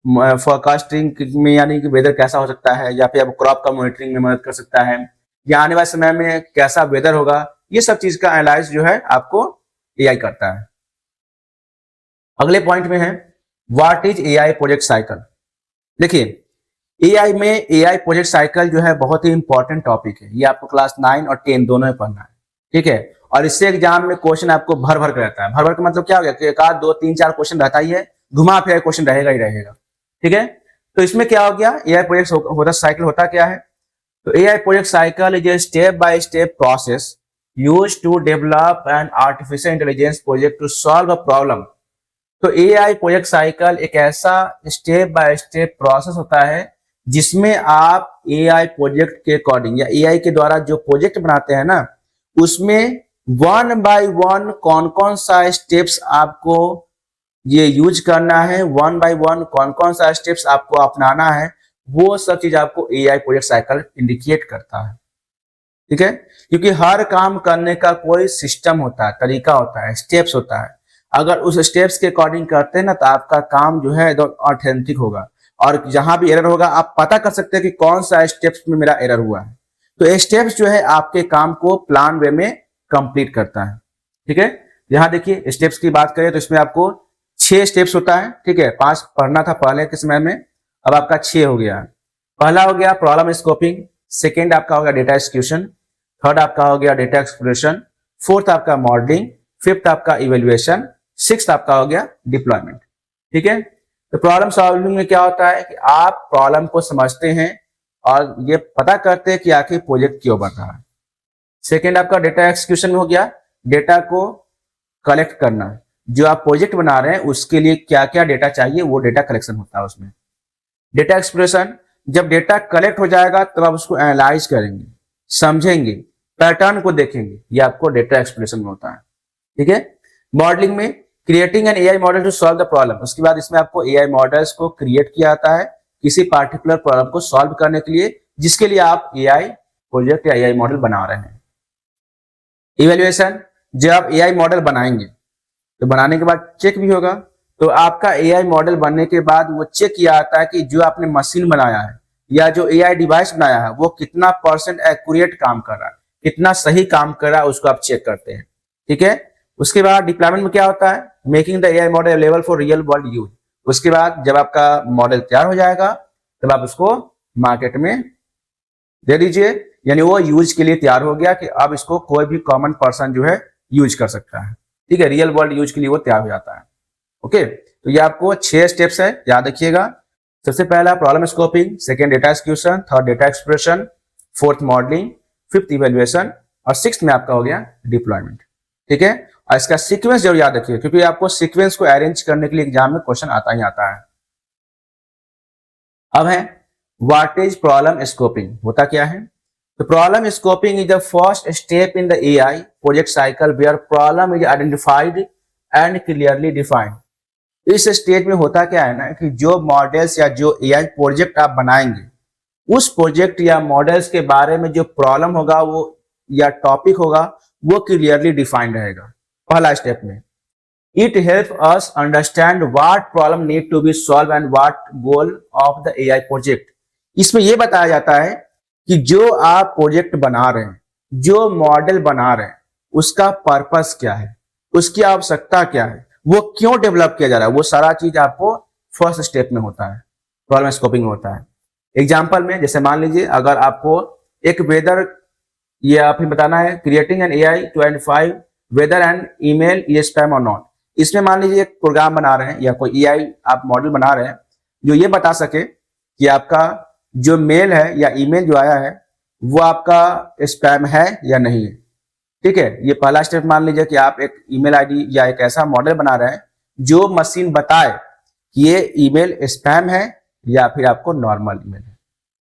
फोरकास्टिंग में, यानी कि वेदर कैसा हो सकता है, या फिर आपको क्रॉप का मॉनिटरिंग में मदद कर सकता है, या आने वाले समय में कैसा वेदर होगा, ये सब चीज का एनालाइज जो है आपको एआई करता है। अगले पॉइंट में है what is AI project cycle. देखिए एआई में एआई प्रोजेक्ट साइकिल जो है बहुत ही इंपॉर्टेंट टॉपिक है। ये आपको क्लास 9 और 10 दोनों में पढ़ना है। ठीक है, और इससे एग्जाम में क्वेश्चन आपको भर भर कर रहता है। भर भर का मतलब क्या हो गया कि 1, 2, 3, 4 क्वेश्चन रहता ही है, घुमा फिर क्वेश्चन रहेगा ही रहेगा। ठीक है, तो इसमें क्या हो गया, एआई प्रोजेक्ट होता साइकिल होता क्या है, तो AI project cycle is a step by step process used to develop an artificial intelligence project to solve a problem. तो एआई प्रोजेक्ट साइकिल एक ऐसा स्टेप बाय स्टेप प्रोसेस होता है जिसमें आप एआई प्रोजेक्ट के अकॉर्डिंग या एआई के द्वारा जो प्रोजेक्ट बनाते हैं ना, उसमें 1 बाय 1 कौन कौन सा स्टेप्स आपको ये यूज करना है, 1 बाय 1 कौन कौन सा स्टेप्स आपको अपनाना है, वो सब चीज आपको एआई प्रोजेक्ट साइकिल इंडिकेट करता है। ठीक है, क्योंकि हर काम करने का कोई सिस्टम होता है, तरीका होता है, स्टेप्स होता है। अगर उस स्टेप्स के अकॉर्डिंग करते हैं ना तो आपका काम जो है एकदम ऑथेंटिक होगा, और जहां भी एरर होगा आप पता कर सकते हैं कि कौन सा स्टेप्स में मेरा एरर हुआ है। तो स्टेप्स जो है आपके काम को प्लान वे में कंप्लीट करता है। ठीक है, यहाँ देखिए स्टेप्स की बात करें तो इसमें आपको 6 स्टेप्स होता है। ठीक है, 5 पढ़ना था पहले के समय में, अब आपका 6 हो गया। पहला हो गया प्रॉब्लम स्कोपिंग, सेकेंड आपका हो गया डेटा एक्सक्यूशन, थर्ड आपका हो गया डेटा एक्सप्लोरेशन, फोर्थ आपका मॉडलिंग, फिफ्थ आपका इवेल्युएशन, सिक्स्थ आपका हो गया डिप्लॉयमेंट। ठीक है, तो प्रॉब्लम सॉल्विंग में क्या होता है कि आप प्रॉब्लम को समझते हैं और ये पता करते हैं कि आखिर प्रोजेक्ट क्यों बन रहा है। सेकेंड आपका डेटा एक्सक्यूशन हो गया, डेटा को कलेक्ट करना, जो आप प्रोजेक्ट बना रहे हैं उसके लिए क्या क्या डेटा चाहिए, वो डेटा कलेक्शन होता है उसमें। डेटा एक्सप्रेशन, जब डेटा कलेक्ट हो जाएगा तब आप उसको एनालाइज करेंगे, समझेंगे, पैटर्न को देखेंगे, ये आपको डेटा एक्सप्रेशन में होता है। ठीक है। मॉडलिंग में creating an AI model to solve the problem, उसके बाद इसमें आपको एआई मॉडल्स को क्रिएट किया जाता है किसी पार्टिकुलर प्रॉब्लम को सॉल्व करने के लिए, जिसके लिए आप एआई प्रोजेक्ट या एआई मॉडल बना रहे हैं। इवैल्यूएशन, जब आप एआई मॉडल बनाएंगे तो बनाने के बाद चेक भी होगा, तो आपका एआई मॉडल बनने के बाद वो चेक किया जाता है कि जो आपने मशीन बनाया है या जो एआई डिवाइस बनाया है वो कितना % एक्यूरेट काम कर रहा है, कितना सही काम कर रहा है, उसको आप चेक करते हैं। ठीक है। उसके बाद डिप्लॉयमेंट में क्या होता है, making the AI model available for real world use. उसके बाद जब आपका मॉडल तैयार हो जाएगा तब आप उसको मार्केट में दे दीजिए, यानी वो यूज के लिए तैयार हो गया कि अब इसको कोई भी कॉमन पर्सन जो है यूज कर सकता है। ठीक है, रियल वर्ल्ड यूज के लिए वो तैयार हो जाता है। ओके, तो ये आपको 6 स्टेप्स है, याद रखिएगा। सबसे पहला problem scoping, second data execution, third data expression, fourth modelling, fifth evaluation और सिक्स्थ में आपका हो गया डिप्लॉयमेंट। ठीक है, और इसका सीक्वेंस जरूर याद रखिए क्योंकि आपको सीक्वेंस को अरेंज करने के लिए एग्जाम में क्वेश्चन आता ही आता है। अब है व्हाट इज प्रॉब्लम स्कोपिंग, होता क्या है? तो problem scoping is the first step in the AI project cycle where problem is identified and clearly defined. इस स्टेज में होता क्या है ना कि जो मॉडल्स या जो एआई प्रोजेक्ट आप बनाएंगे उस प्रोजेक्ट या मॉडल्स के बारे में जो प्रॉब्लम होगा वो या टॉपिक होगा वो क्लियरली डिफाइंड रहेगा पहला स्टेप में। It help us understand what problem need to be solve and what goal of the AI project. इसमें यह बताया जाता है कि जो आप प्रोजेक्ट बना रहे हैं, जो मॉडल बना रहे हैं, उसका पर्पस क्या है, उसकी आवश्यकता क्या है, वो क्यों डेवलप किया जा रहा है, वो सारा चीज आपको फर्स्ट स्टेप में होता है, प्रॉब्लम स्कोपिंग होता है। एग्जाम्पल में जैसे मान लीजिए अगर आपको एक वेदर ये आप ही बताना है, creating an AI to identify whether and email is spam और नॉट। इसमें मान लीजिए एक प्रोग्राम बना रहे हैं या कोई एआई आप मॉडल बना रहे हैं जो ये बता सके कि आपका जो मेल है या ईमेल जो आया है वो आपका स्पैम है या नहीं है। ठीक है, ये पहला स्टेप मान लीजिए कि आप एक ईमेल आईडी या एक ऐसा मॉडल बना रहे हैं जो मशीन बताए कि ये ईमेल स्पैम है या फिर आपको नॉर्मल ईमेल है।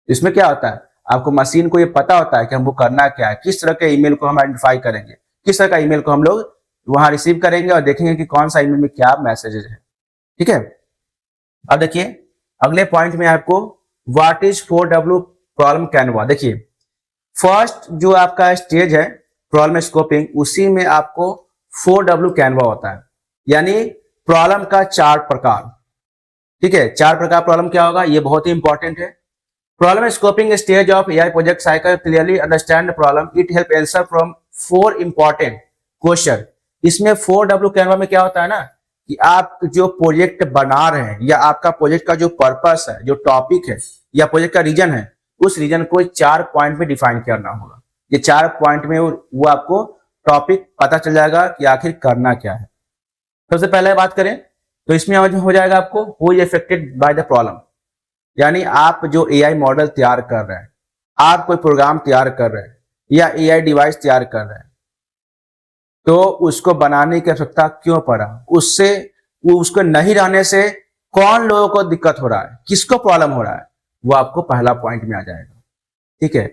इसमें क्या होता है, आपको मशीन को ये पता होता है कि हमको करना क्या है, किस तरह के ईमेल को हम आइडेंटिफाई करेंगे, किस तरह का ईमेल को हम लोग वहां रिसीव करेंगे और देखेंगे कि कौन सा ईमेल में क्या मैसेजेस है। ठीक है, अब देखिए अगले पॉइंट में आपको what is 4W problem Canva. देखिए फर्स्ट जो आपका स्टेज है प्रॉब्लम स्कोपिंग, उसी में आपको 4W कैनवा होता है, यानी प्रॉब्लम का 4 प्रकार। ठीक है, 4 प्रकार प्रॉब्लम क्या होगा ये बहुत ही इंपॉर्टेंट है। Problem scoping stage of AI project cycle clearly understand problem, it help answer from 4 important question. इसमें 4W कैनवा में क्या होता है ना कि आप जो प्रोजेक्ट बना रहे हैं या आपका प्रोजेक्ट का जो पर्पस है, जो टॉपिक है या प्रोजेक्ट का रीजन है, उस रीजन को 4 पॉइंट में डिफाइन करना होगा। ये 4 पॉइंट में वो आपको टॉपिक पता चल जाएगा कि आखिर करना क्या है। सबसे पहले बात करें तो इसमें हो जाएगा आपको who is affected by the problem, यानी आप जो एआई मॉडल तैयार कर रहे हैं, आप कोई प्रोग्राम तैयार कर रहे हैं या एआई डिवाइस तैयार कर रहे हैं, तो उसको बनाने की आवश्यकता क्यों पड़ा, उससे वो उसको नहीं रहने से कौन लोगों को दिक्कत हो रहा है, किसको प्रॉब्लम हो रहा है, वो आपको पहला पॉइंट में आ जाएगा। ठीक है,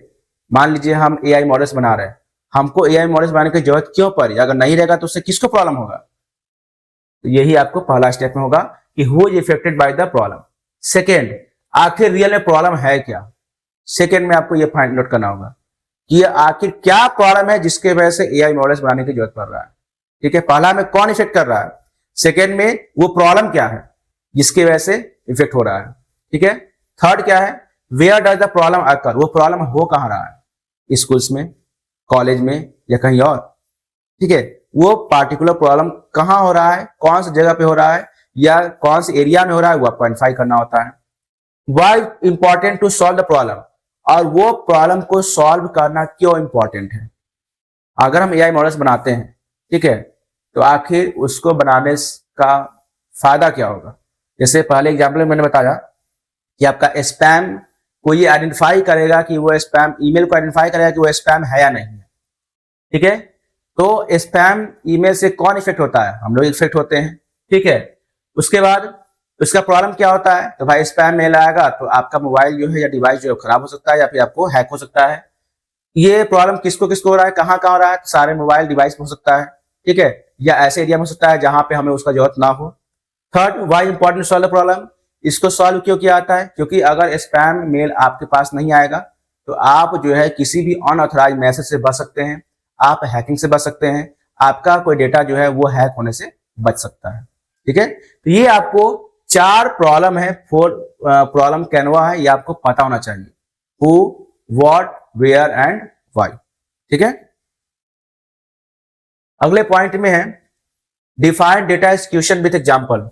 मान लीजिए हम एआई मॉडल्स बना रहे हैं, हमको एआई मॉडल्स बनाने की जरूरत क्यों पड़ी, अगर नहीं रहेगा तो उससे किसको प्रॉब्लम होगा, तो यही आपको पहला स्टेप में होगा कि who is affected by the problem. Second, आखिर रियल में प्रॉब्लम है क्या, सेकेंड में आपको ये फाइंड आउट करना होगा कि आखिर क्या प्रॉब्लम है जिसके वजह से एआई मॉडल्स बनाने की जरूरत पड़ रहा है। ठीक है, पहला में कौन इफेक्ट कर रहा है, सेकेंड में वो प्रॉब्लम क्या है जिसकी वजह से इफेक्ट हो रहा है। ठीक है, थर्ड क्या है, वेयर डज द प्रॉब्लम अकर, वो प्रॉब्लम हो कहां रहा है, स्कूल्स में, कॉलेज में या कहीं और। ठीक है, वो पार्टिकुलर प्रॉब्लम कहां हो रहा है, कौन सी जगह पे हो रहा है या कौन सी एरिया में हो रहा है, वो आपको आइडेंटिफाई करना होता है। Why important to solve the problem, और वो प्रॉब्लम को सॉल्व करना क्यों इंपॉर्टेंट है। अगर हम एआई मॉडल्स बनाते हैं, ठीक है, तो आखिर उसको बनाने का फायदा क्या होगा। जैसे पहले एग्जाम्पल में मैंने बताया कि आपका स्पैम को ये आइडेंटिफाई करेगा कि वो स्पैम, ईमेल को आइडेंटिफाई करेगा कि वो स्पैम है या नहीं है। ठीक है, तो स्पैम ईमेल से कौन इफेक्ट होता है? हम लोग इफेक्ट होते हैं, ठीक है। उसके बाद उसका प्रॉब्लम क्या होता है? तो भाई स्पैम मेल आएगा तो आपका मोबाइल जो है या डिवाइस जो है खराब हो सकता है या फिर आपको हैक हो सकता है। ये प्रॉब्लम किसको किसको हो रहा है, कहाँ कहाँ हो रहा है? सारे मोबाइल डिवाइस में हो सकता है, ठीक है, या ऐसे एरिया में हो सकता है जहां पे हमें उसका जरूरत ना हो। थर्ड, वाई इंपॉर्टेंट सॉल्व प्रॉब्लम, इसको सॉल्व क्यों किया जाता है? क्योंकि अगर स्पैम मेल आपके पास नहीं आएगा तो आप जो है किसी भी अनऑथराइज मैसेज से बच सकते हैं, आप हैकिंग से बच सकते हैं, आपका कोई डेटा जो है वो हैक होने से बच सकता है, ठीक है। तो ये आपको 4 प्रॉब्लम है, 4 प्रॉब्लम कैनवा है, ये आपको पता होना चाहिए, who, what, where and why, ठीक है। अगले पॉइंट में है define data execution with example.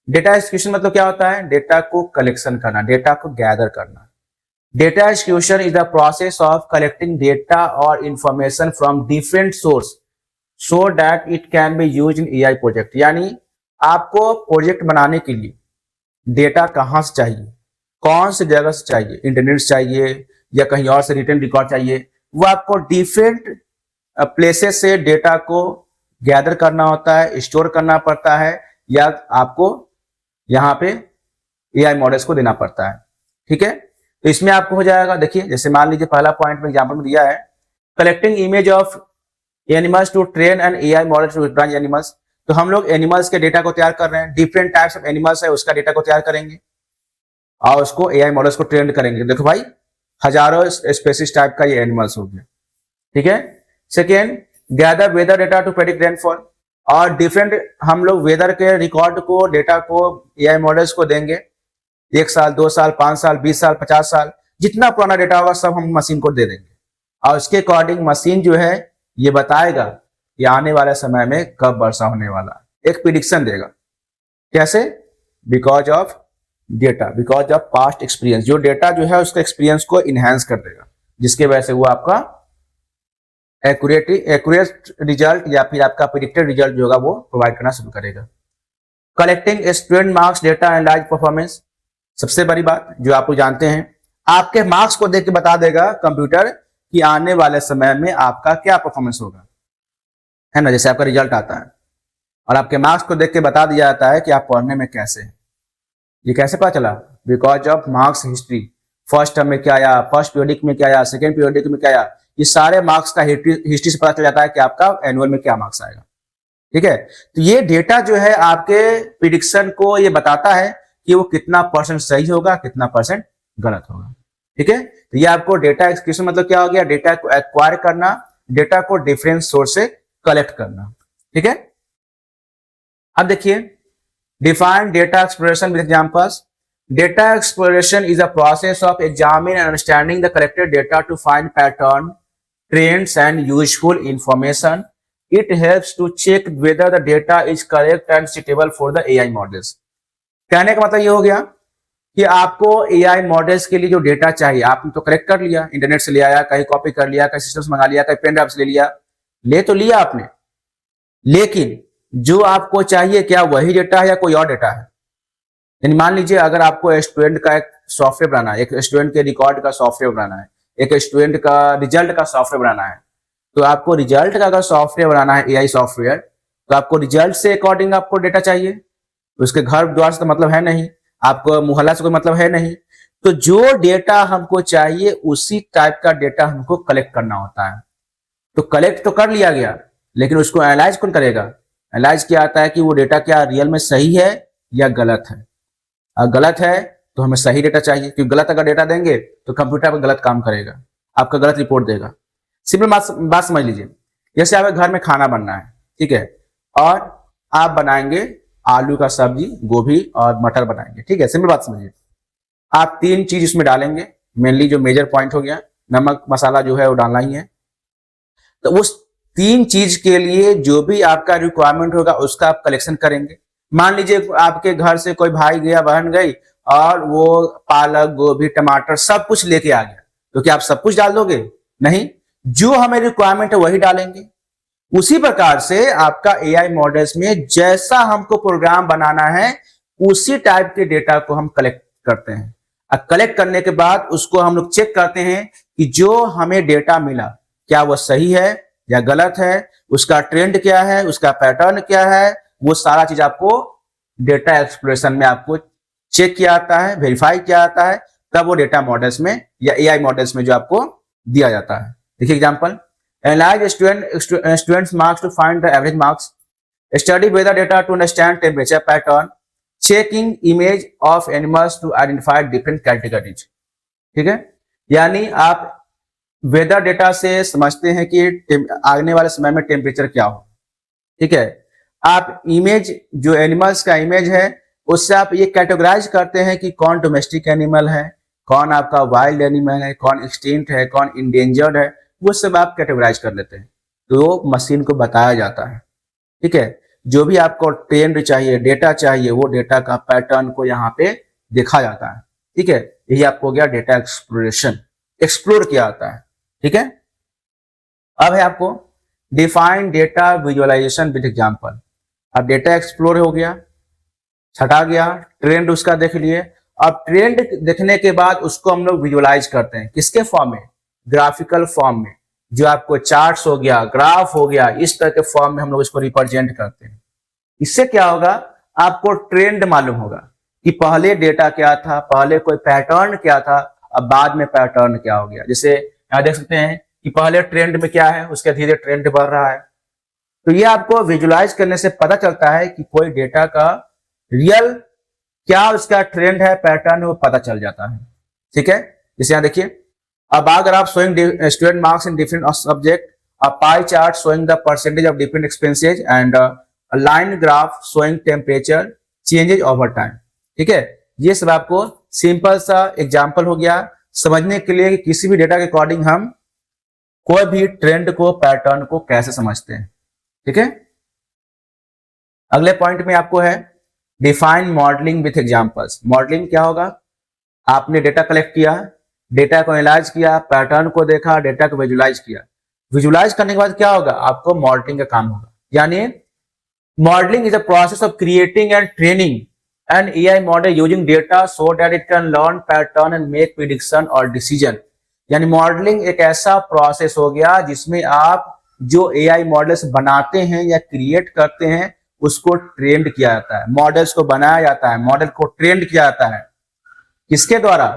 Data execution मतलब क्या होता है? डेटा को कलेक्शन करना, डेटा को गैदर करना। Data execution is the process of collecting data और information from different source so that it can be used in AI project. यानी आपको प्रोजेक्ट बनाने के लिए डेटा कहां से चाहिए, कौन सी जगह से चाहिए, इंटरनेट से चाहिए या कहीं और से रिटर्न रिकॉर्ड चाहिए, वो आपको डिफरेंट प्लेसेस से डेटा को गैदर करना होता है, स्टोर करना पड़ता है, या आपको यहाँ पे एआई मॉडल्स को देना पड़ता है, ठीक है। तो इसमें आपको हो जाएगा, देखिए जैसे मान लीजिए पहला पॉइंट में एग्जांपल में दिया है collecting image of animals to train an AI model to recognise animals. तो हम लोग एनिमल्स के डेटा को तैयार कर रहे हैं, डिफरेंट टाइप्स ऑफ एनिमल्स है उसका डेटा को तैयार करेंगे और उसको एआई मॉडल्स को ट्रेन करेंगे। देखो भाई हजारों स्पेसिस टाइप का ये एनिमल्स हो गया, ठीक है। Second, gather weather data to predict rainfall, और डिफरेंट हम लोग वेदर के रिकॉर्ड को, डेटा को एआई मॉडल्स को देंगे, 1 साल 2 साल 5 साल 20 साल 50 साल जितना पुराना डेटा होगा सब हम मशीन को दे देंगे और उसके अकॉर्डिंग मशीन जो है ये बताएगा कि आने वाले समय में कब वर्षा होने वाला है, एक प्रिडिक्शन देगा। कैसे? Because of data, because of past experience. जो डेटा जो है उसके एक्सपीरियंस को इनहेंस कर देगा जिसके वजह से वो आपका एक्यूरेट रिजल्ट या फिर आपका प्रिडिक्टेड रिजल्ट जो होगा वो प्रोवाइड करना शुरू करेगा। Collecting student marks data analyse performance, सबसे बड़ी बात जो आप लोग जानते हैं, आपके मार्क्स को देख के बता देगा कंप्यूटर कि आने वाले समय में आपका क्या परफॉर्मेंस होगा, है ना। जैसे आपका रिजल्ट आता है और आपके मार्क्स को देख के बता दिया जाता है कि आप पढ़ने में कैसे हैं। ये कैसे पता चला? Because of marks history, first term में क्या आया, फर्स्ट पीरियडिक में क्या आया, सेकेंड पीरियडिक में क्या आया, ये सारे मार्क्स का हिस्ट्री से पता चल जाता है कि आपका एनुअल में क्या मार्क्स आएगा, ठीक है। तो ये डेटा जो है आपके प्रिडिक्शन को ये बताता है कि वो कितना परसेंट सही होगा, कितना परसेंट गलत होगा, ठीक है। तो ये आपको डेटा एक्सक्यूशन मतलब क्या हो गया? डेटा को एक्वायर करना, डेटा को डिफरेंट सोर्स से कलेक्ट करना, ठीक है। अब देखिए define data exploration with examples. Data exploration is a process of examining and understanding the collected data to find pattern, trends and useful information. It helps to check whether the data is correct and suitable for the AI models. कहने का मतलब ये हो गया कि आपको AI models के लिए जो डेटा चाहिए आपने तो कलेक्ट कर लिया, इंटरनेट से ले आया, कहीं कॉपी कर लिया, कहीं सिस्टम से मंगा लिया, कहीं पेन ड्राइव से ले लिया, ले तो लिया आपने, लेकिन जो आपको चाहिए क्या वही डेटा है या कोई और डेटा है? यानी मान लीजिए अगर आपको स्टूडेंट का एक सॉफ्टवेयर बनाना है, एक स्टूडेंट के रिकॉर्ड का सॉफ्टवेयर बनाना है, एक स्टूडेंट का रिजल्ट का सॉफ्टवेयर बनाना है, तो आपको रिजल्ट का अगर सॉफ्टवेयर बनाना है एआई सॉफ्टवेयर, तो आपको रिजल्ट से अकॉर्डिंग आपको डेटा चाहिए, उसके घर द्वार से तो मतलब है नहीं, आपको मोहल्ला से कोई मतलब है नहीं। तो जो डेटा हमको चाहिए उसी टाइप का डेटा हमको कलेक्ट करना होता है। तो कलेक्ट तो कर लिया गया, लेकिन उसको एनालाइज कौन करेगा? एनालाइज क्या आता है कि वो डेटा क्या रियल में सही है या गलत है। अगर गलत है तो हमें सही डेटा चाहिए, क्योंकि गलत अगर डेटा देंगे तो कंप्यूटर पर गलत काम करेगा, आपका गलत रिपोर्ट देगा। सिंपल बात समझ लीजिए, जैसे आपके घर में खाना बनना है, ठीक है, और आप बनाएंगे आलू का सब्जी, गोभी और मटर बनाएंगे, ठीक है। सिंपल बात समझिए, आप 3 चीज इसमें डालेंगे, मेनली जो मेजर पॉइंट हो गया नमक मसाला जो है वो डालना ही है। तो उस 3 चीज के लिए जो भी आपका रिक्वायरमेंट होगा उसका आप कलेक्शन करेंगे। मान लीजिए आपके घर से कोई भाई गया, बहन गई और वो पालक गोभी टमाटर सब कुछ लेके आ गया, तो क्या आप सब कुछ डाल दोगे? नहीं, जो हमें रिक्वायरमेंट है वही डालेंगे। उसी प्रकार से आपका एआई मॉडल्स में जैसा हमको प्रोग्राम बनाना है उसी टाइप के डेटा को हम कलेक्ट करते हैं। अब कलेक्ट करने के बाद उसको हम लोग चेक करते हैं कि जो हमें डेटा मिला क्या वो सही है या गलत है, उसका ट्रेंड क्या है, उसका पैटर्न क्या है, वो सारा चीज आपको डेटा एक्सप्लोरेशन में आपको चेक किया जाता है, वेरीफाई किया जाता है, तब वो डेटा मॉडल्स में या एआई मॉडल्स में जो आपको दिया जाता है। देखिए example, analyse students marks to find the average marks, study weather data to understand temperature pattern, checking image of animals to identify different categories. ठीक है, यानी आप वेदर डेटा से समझते हैं कि आने वाले समय में टेम्परेचर क्या हो। ठीक है, आप इमेज जो एनिमल्स का इमेज है उससे आप ये कैटेगराइज करते हैं कि कौन डोमेस्टिक एनिमल है, कौन आपका वाइल्ड एनिमल है, कौन एक्सटिंक्ट है, कौन इंडेंजर्ड है, वो सब आप कैटेगराइज कर लेते हैं, तो वो मशीन को बताया जाता है। ठीक है, जो भी आपको ट्रेंड चाहिए, डेटा चाहिए, वो डेटा का पैटर्न को यहाँ पे देखा जाता है। ठीक है, यही आपको हो गया डेटा एक्सप्लोरेशन, एक्सप्लोर किया जाता है। ठीक है, अब है आपको define data visualisation with example. अब डेटा एक्सप्लोर हो गया, छटा गया, ट्रेंड उसका देख लिए। अब ट्रेंड देखने के बाद उसको हम लोग विजुअलाइज करते हैं, किसके फॉर्म में, ग्राफिकल फॉर्म में, जो आपको चार्ट्स हो गया, ग्राफ हो गया, इस तरह के फॉर्म में हम लोग इसको रिप्रेजेंट करते हैं। इससे क्या होगा, आपको ट्रेंड मालूम होगा कि पहले डेटा क्या था, पहले कोई पैटर्न क्या था, अब बाद में पैटर्न क्या हो गया। जैसे यहाँ देख सकते हैं कि पहले ट्रेंड में क्या है, उसके धीरे ट्रेंड बढ़ रहा है। तो ये आपको विजुअलाइज करने से पता चलता है कि कोई डेटा का रियल क्या उसका ट्रेंड है, पैटर्न है, वो पता चल जाता है। ठीक है, जैसे यहाँ देखिए, अब अगर आप showing student marks in different subject, a pie chart showing the percentage of different expenses and a line graph showing temperature changes over time. ठीक है, ये सब आपको सिंपल सा एग्जांपल हो गया समझने के लिए कि किसी भी डेटा के अकॉर्डिंग हम कोई भी ट्रेंड को, पैटर्न को कैसे समझते हैं। ठीक है, अगले पॉइंट में आपको है define modelling with examples. Modelling क्या होगा, आपने डेटा कलेक्ट किया, डेटा को एनालाइज किया, पैटर्न को देखा, डेटा को विजुअलाइज किया। विजुअलाइज करने के बाद क्या होगा, आपको मॉडलिंग का काम होगा। यानी modelling is a process of creating and training an AI model using data so that it can learn pattern and make prediction और डिसीजन। यानी मॉडलिंग एक ऐसा प्रोसेस हो गया जिसमें आप जो एआई मॉडल्स बनाते हैं या क्रिएट करते हैं उसको ट्रेंड किया जाता है, मॉडल्स को बनाया जाता है, मॉडल को ट्रेंड किया जाता है। किसके द्वारा,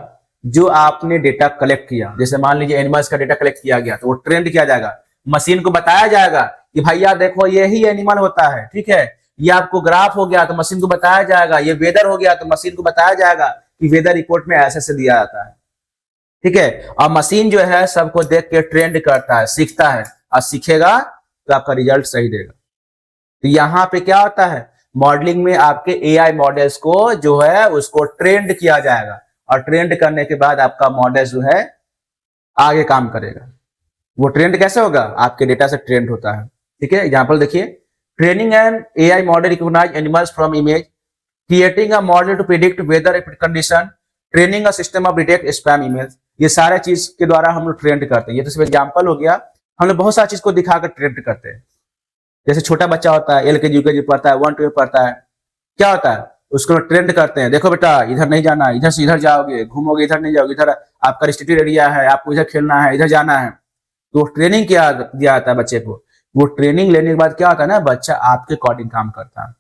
जो आपने डेटा कलेक्ट किया। जैसे मान लीजिए एनिमल्स का डेटा कलेक्ट किया गया तो वो ट्रेंड किया जाएगा, मशीन को बताया जाएगा कि भैया देखो यही एनिमल होता है। ठीक है, ये आपको ग्राफ हो गया तो मशीन को बताया जाएगा, ये वेदर हो गया तो मशीन को बताया जाएगा कि वेदर रिपोर्ट में ऐसे से दिया जाता है। ठीक है, और मशीन जो है सबको देख के ट्रेंड करता है, सीखता है, और सीखेगा तो आपका रिजल्ट सही देगा। तो यहाँ पे क्या होता है, मॉडलिंग में आपके एआई मॉडल्स को जो है उसको ट्रेंड किया जाएगा, और ट्रेंड करने के बाद आपका मॉडल जो है आगे काम करेगा। वो ट्रेंड कैसे होगा, आपके डेटा से ट्रेंड होता है। ठीक है, एग्जांपल देखिए, training an AI model recognise animals from image, creating a model to predict weather condition, training a system of detect spam emails. ये सारे चीज के द्वारा हम लोग ट्रेंड करते हैं। ये तो सिर्फ एग्जांपल हो गया, हम लोग बहुत सारी चीज को दिखाकर ट्रेंड करते हैं। जैसे छोटा बच्चा होता है, एलकेजी यूकेजी पढ़ता है, 1 2 पढ़ता है, क्या होता है, उसको ट्रेंड करते हैं, देखो बेटा इधर नहीं जाना, इधर से इधर जाओगे, घूमोगे इधर नहीं जाओगे, इधर आपका रिस्ट्रिक्टेड एरिया है, आपको इधर खेलना है, इधर जाना है। तो ट्रेनिंग क्या दिया जाता है बच्चे को। वो ट्रेनिंग लेने के बाद क्या होता है ना, बच्चा आपके अकॉर्डिंग काम करता है।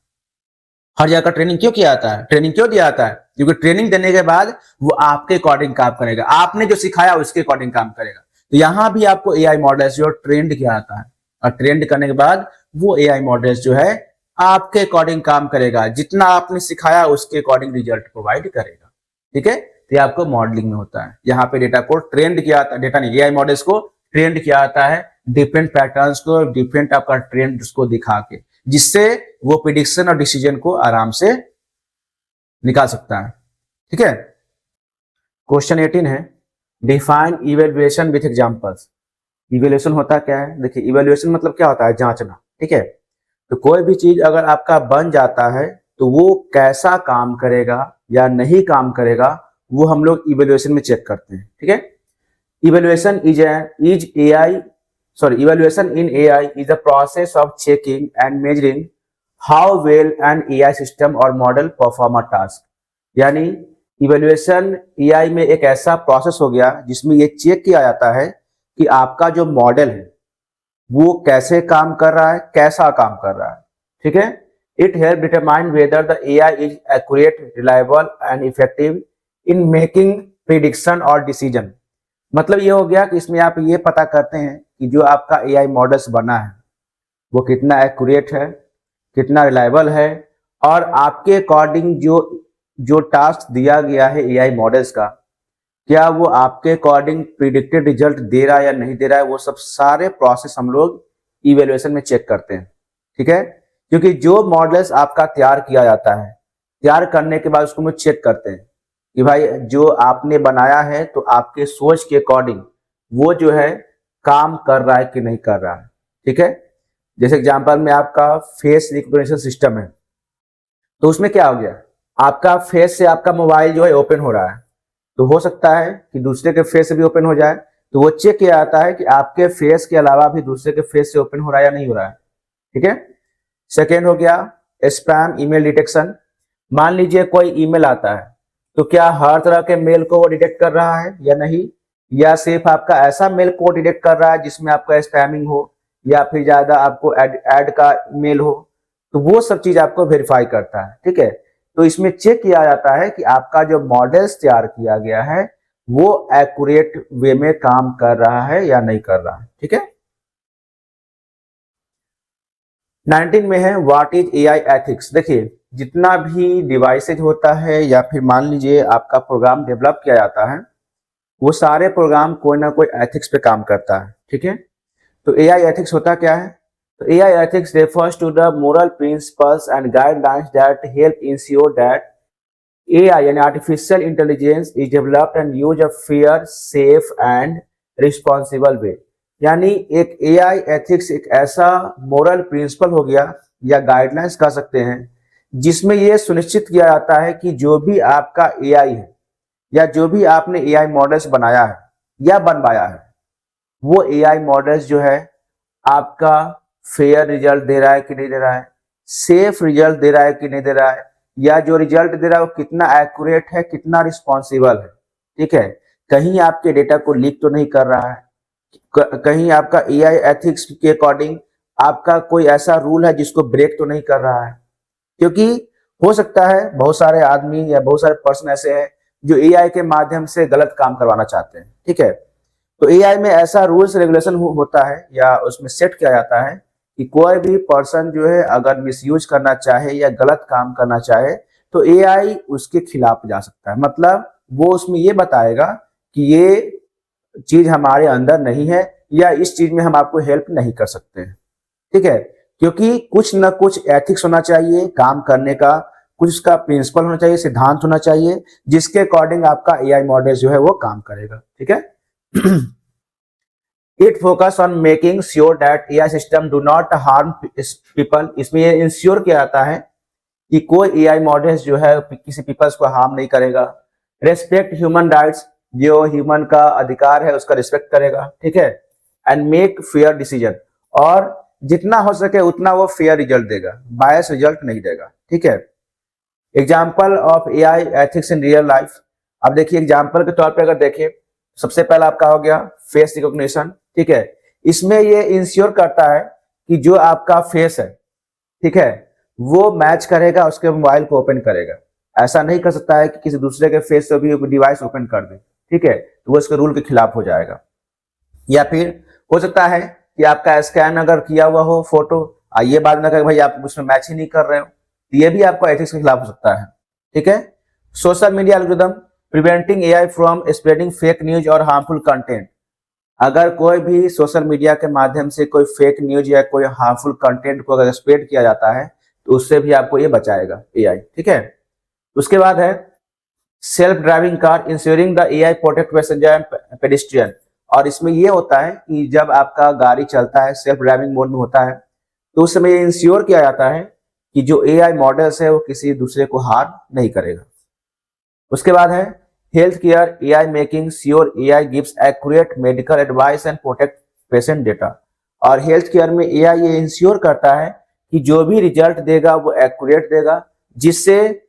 हर जगह का ट्रेनिंग क्यों किया जाता है, ट्रेनिंग क्यों दिया जाता है, क्योंकि ट्रेनिंग देने के बाद वो आपके अकॉर्डिंग काम करेगा, आपने जो सिखाया उसके अकॉर्डिंग काम करेगा। तो यहाँ भी आपको एआई मॉडल्स जो ट्रेंड किया जाता है, और ट्रेंड करने के बाद वो एआई मॉडल्स जो है आपके अकॉर्डिंग काम करेगा, जितना आपने सिखाया उसके अकॉर्डिंग रिजल्ट प्रोवाइड करेगा। ठीक है, तो ये आपको मॉडलिंग में होता है। यहाँ पे डेटा को ट्रेंड किया जाता है, डेटा नहीं, एआई मॉडल्स को ट्रेंड किया जाता है डिफरेंट पैटर्न्स को, डिफरेंट आपका ट्रेंड को दिखा के, जिससे वो प्रिडिक्शन और डिसीजन को आराम से निकाल सकता है। ठीक है, क्वेश्चन 18 है define evaluation with examples. Evaluation होता क्या है, देखिए इवेल्युएशन मतलब क्या होता है, जांचना। ठीक है, तो कोई भी चीज अगर आपका बन जाता है तो वो कैसा काम करेगा या नहीं काम करेगा, वो हम लोग इवेल्युएशन में चेक करते हैं। ठीक है, evaluation evaluation in AI is the process of checking and measuring how well an AI system or model perform a task। यानी इवेल्युएशन AI में एक ऐसा प्रोसेस हो गया जिसमें ये चेक किया जाता है कि आपका जो मॉडल है वो कैसे काम कर रहा है, कैसा काम कर रहा है, ठीक है। It help determine whether the AI is accurate, reliable and effective in making prediction और डिसीजन। मतलब ये हो गया कि इसमें आप ये पता करते हैं कि जो आपका एआई मॉडल्स बना है वो कितना एक्यूरेट है, कितना रिलायबल है, और आपके अकॉर्डिंग जो जो टास्क दिया गया है एआई मॉडल्स का, क्या वो आपके अकॉर्डिंग प्रिडिक्टेड रिजल्ट दे रहा है या नहीं दे रहा है। वो सब सारे प्रोसेस हम लोग इवेल्युएशन में चेक करते हैं, ठीक है। क्योंकि जो मॉडल्स आपका तैयार किया जाता है, तैयार करने के बाद उसको हम चेक करते हैं कि भाई जो आपने बनाया है तो आपके सोच के अकॉर्डिंग वो जो है काम कर रहा है कि नहीं कर रहा है, ठीक है। जैसे एग्जांपल में आपका फेस रिकॉग्निशन सिस्टम है, तो उसमें क्या हो गया, आपका फेस से आपका मोबाइल जो है ओपन हो रहा है, तो हो सकता है कि दूसरे के फेस से भी ओपन हो जाए, तो वो चेक किया जाता है कि आपके फेस के अलावा भी दूसरे के फेस से ओपन हो रहा है या नहीं हो रहा है, ठीक है। सेकेंड हो गया स्पैम ईमेल डिटेक्शन। मान लीजिए कोई ईमेल आता है, तो क्या हर तरह के मेल को वो डिटेक्ट कर रहा है या नहीं, या सिर्फ आपका ऐसा मेल को डिटेक्ट कर रहा है जिसमें आपका स्पैमिंग हो, या फिर ज्यादा आपको एड का मेल हो, तो वो सब चीज आपको वेरीफाई करता है, ठीक है। तो इसमें चेक किया जाता है कि आपका जो मॉडल्स तैयार किया गया है वो एक्यूरेट वे में काम कर रहा है या नहीं कर रहा है, ठीक है। 19 में है व्हाट इज एआई एथिक्स। देखिए जितना भी डिवाइसेज होता है या फिर मान लीजिए आपका प्रोग्राम डेवलप किया जाता है, वो सारे प्रोग्राम कोई ना कोई एथिक्स पे काम करता है, ठीक है। तो एआई एथिक्स होता क्या है, तो AI ethics refers to the moral principles and guidelines that help ensure that AI यानी artificial intelligence is developed and use a fair, safe and responsible way. यानी एक एआई एथिक्स एक ऐसा मोरल प्रिंसिपल हो गया या गाइडलाइंस कह सकते हैं जिसमें यह सुनिश्चित किया जाता है कि जो भी आपका एआई है या जो भी आपने एआई मॉडल्स बनाया है या बनवाया है, वो एआई मॉडल्स जो है आपका फेयर रिजल्ट दे रहा है कि नहीं दे रहा है, सेफ रिजल्ट दे रहा है कि नहीं दे रहा है, या जो रिजल्ट दे रहा है वो कितना एक्यूरेट है, कितना रिस्पॉन्सिबल है, ठीक है। कहीं आपके डेटा को लीक तो नहीं कर रहा है, कहीं आपका एआई एथिक्स के अकॉर्डिंग आपका कोई ऐसा रूल है जिसको ब्रेक तो नहीं कर रहा है। क्योंकि हो सकता है बहुत सारे आदमी या बहुत सारे पर्सन ऐसे हैं जो एआई के माध्यम से गलत काम करवाना चाहते हैं, ठीक है। तो एआई में ऐसा रूल्स रेगुलेशन होता है या उसमें सेट किया जाता है कि कोई भी पर्सन जो है अगर मिसयूज करना चाहे या गलत काम करना चाहे तो एआई उसके खिलाफ जा सकता है। मतलब वो उसमें ये बताएगा कि ये चीज हमारे अंदर नहीं है या इस चीज में हम आपको हेल्प नहीं कर सकते हैं, ठीक है। क्योंकि कुछ ना कुछ एथिक्स होना चाहिए काम करने का, कुछ उसका प्रिंसिपल होना चाहिए, सिद्धांत होना चाहिए जिसके अकॉर्डिंग आपका एआई मॉडल जो है वो काम करेगा, ठीक है। It focus on making sure that AI system do not harm people. इसमें ये इंश्योर किया जाता है कि कोई एआई मॉडल्स जो है किसी पीपल्स को हार्म नहीं करेगा। रेस्पेक्ट ह्यूमन राइट्स, जो ह्यूमन का अधिकार है उसका रिस्पेक्ट करेगा, ठीक है। एंड मेक फेयर डिसीजन, और जितना हो सके उतना वो फेयर रिजल्ट देगा, बायस रिजल्ट नहीं देगा, ठीक है। Example of AI ethics in real life. अब देखिए एग्जाम्पल के तौर पे अगर देखें, सबसे पहला आपका हो गया फेस रिकॉग्निशन, ठीक है। इसमें ये इंश्योर करता है कि जो आपका फेस है, ठीक है, वो मैच करेगा, उसके मोबाइल को ओपन करेगा। ऐसा नहीं कर सकता है कि किसी दूसरे के फेस से भी डिवाइस ओपन कर दे, ठीक है, तो वो इसके रूल के खिलाफ हो जाएगा। या फिर हो सकता है कि आपका स्कैन अगर किया हुआ हो फोटो, ये बात ना करें भाई आप उसमें मैच ही नहीं कर रहे हो, तो ये भी आपको एथिक्स के खिलाफ हो सकता है, ठीक है। Social media algorithm preventing AI from spreading fake news और हार्मफुल कंटेंट। अगर कोई भी सोशल मीडिया के माध्यम से कोई फेक न्यूज या कोई हार्मफुल कंटेंट को अगर स्प्रेड किया जाता है तो उससे भी आपको ये बचाएगा एआई, ठीक है। उसके बाद है self driving car ensuring the AI protect passenger and pedestrian. और इसमें यह होता है कि जब आपका गाड़ी चलता है सेल्फ ड्राइविंग मोड में होता है तो उस समय इंश्योर किया जाता है कि जो एआई मॉडल्स है वो किसी दूसरे को हार्म नहीं करेगा। उसके बाद है health care AI making sure AI gives accurate medical advice and protect patient data. और हेल्थ केयर में एआई ये इंश्योर करता है कि जो भी रिजल्ट देगा वो एक्यूरेट देगा, जिससे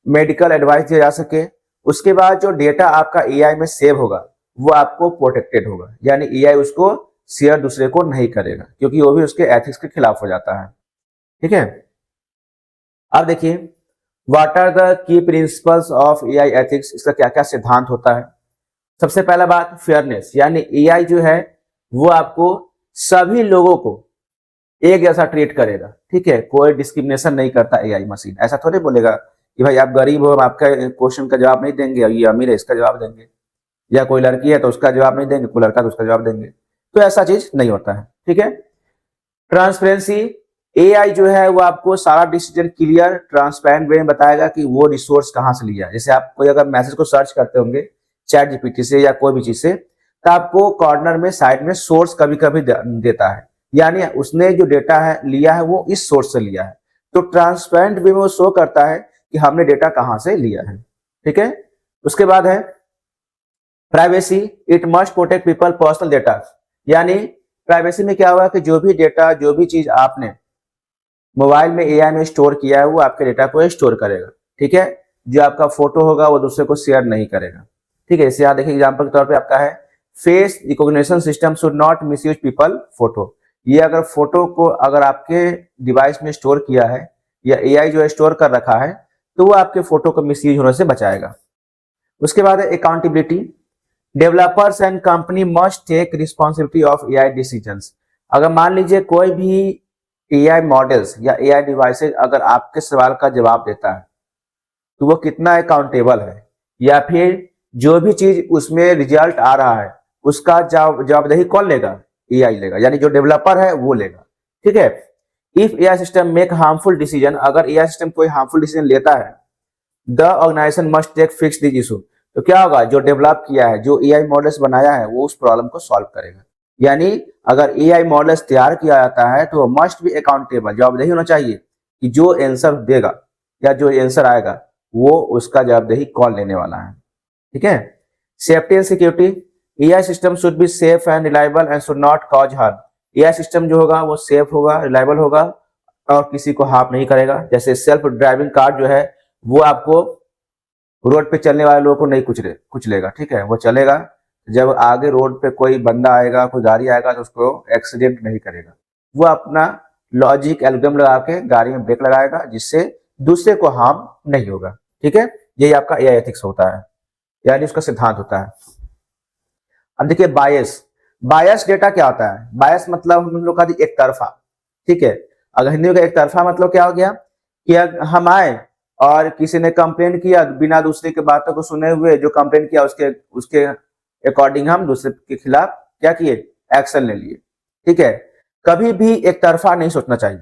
मेडिकल एडवाइस दिया जा सके। उसके बाद जो डेटा आपका एआई में सेव होगा वो आपको प्रोटेक्टेड होगा, यानी एआई उसको शेयर दूसरे को नहीं करेगा, क्योंकि वो भी उसके एथिक्स के खिलाफ हो जाता है। ठीक है, अब देखिए what are the key principles of AI ethics, इसका क्या क्या सिद्धांत होता है। सबसे पहला बात फेयरनेस, यानी एआई जो है वो आपको सभी लोगों को एक जैसा ट्रीट करेगा। ठीक है, कोई डिस्क्रिमिनेशन नहीं करता एआई मशीन। ऐसा थोड़ी बोलेगा कि भाई आप गरीब हो, हम आपका क्वेश्चन का जवाब नहीं देंगे, और ये अमीर है इसका जवाब देंगे, या कोई लड़की है तो उसका जवाब नहीं देंगे, कोई लड़का तो उसका जवाब देंगे। तो ऐसा चीज नहीं होता है। ठीक है, ट्रांसपेरेंसी, एआई जो है वो आपको सारा डिसीजन क्लियर ट्रांसपेरेंट वे में बताएगा कि वो रिसोर्स कहाँ से लिया है। जैसे आप कोई अगर मैसेज को सर्च करते होंगे चैट जीपीटी से या कोई भी चीज से, तो आपको कॉर्नर में साइड में सोर्स कभी कभी देता है, यानी उसने जो डेटा है लिया है वो इस सोर्स से लिया है। तो ट्रांसपेरेंट वे में वो शो करता है कि हमने डेटा कहाँ से लिया है। ठीक है, उसके बाद है privacy, it must protect people personal data, यानी प्राइवेसी में क्या होगा कि जो भी डेटा, जो भी चीज आपने मोबाइल में एआई में स्टोर किया है वो आपके डेटा को स्टोर करेगा। ठीक है, जो आपका फोटो होगा वो दूसरे को शेयर नहीं करेगा। ठीक है, इसे यहाँ देखिए एग्जाम्पल के तौर पे आपका है face recognition system should not misuse people photo. ये अगर फोटो को अगर आपके डिवाइस में स्टोर किया है या एआई जो स्टोर कर रखा है तो वो आपके फोटो को मिसयूज होने से बचाएगा। उसके बाद है accountability, developers and company must take responsibility of AI decisions. अगर मान लीजिए कोई भी एआई मॉडल्स या एआई डिवाइसेज अगर आपके सवाल का जवाब देता है तो वो कितना अकाउंटेबल है, या फिर जो भी चीज उसमें रिजल्ट आ रहा है उसका जवाबदेही कौन लेगा, एआई लेगा, यानी जो डेवलपर है वो लेगा। ठीक है, if AI system make harmful decision, अगर एआई सिस्टम कोई हार्मफुल डिसीजन लेता है the organisation must take fix this issue. तो क्या होगा, जो डेवलप किया है, जो एआई मॉडल्स बनाया है वो उस प्रॉब्लम को सॉल्व करेगा। यानी अगर एआई मॉडल्स तैयार किया जाता है तो मस्ट बी अकाउंटेबल, जवाबदेही होना चाहिए कि जो आंसर देगा या जो आंसर आएगा वो उसका जवाबदेही कौन लेने वाला है। ठीक है, safety and security, AI system should be safe and reliable and should not cause harm. AI system जो होगा वो सेफ होगा, रिलायबल होगा और किसी को हार्म नहीं करेगा। जैसे सेल्फ ड्राइविंग कार जो है वो आपको रोड पे चलने वाले लोगों को नहीं कुचलेगा। ठीक है, वो चलेगा, जब आगे रोड पे कोई बंदा आएगा, कोई गाड़ी आएगा तो उसको एक्सीडेंट नहीं करेगा। वो अपना लॉजिक एल्गोरिथम लगा के गाड़ी में ब्रेक लगाएगा जिससे दूसरे को हार्म नहीं होगा। ठीक है, यही आपका एआई एथिक्स होता है, यानी उसका सिद्धांत होता है। अब देखिए बायस, बायस डेटा क्या होता है। बायस मतलब हम लोग का एक तरफा। ठीक है, अगर हिंदी में एक तरफा मतलब क्या हो गया कि हम आए और किसी ने कंप्लेन किया बिना दूसरे की बातों को सुने हुए, जो कंप्लेन किया उसके अकॉर्डिंग हम दूसरे के खिलाफ क्या किए, एक्शन ले लिए। ठीक है, कभी भी एक तरफा नहीं सोचना चाहिए।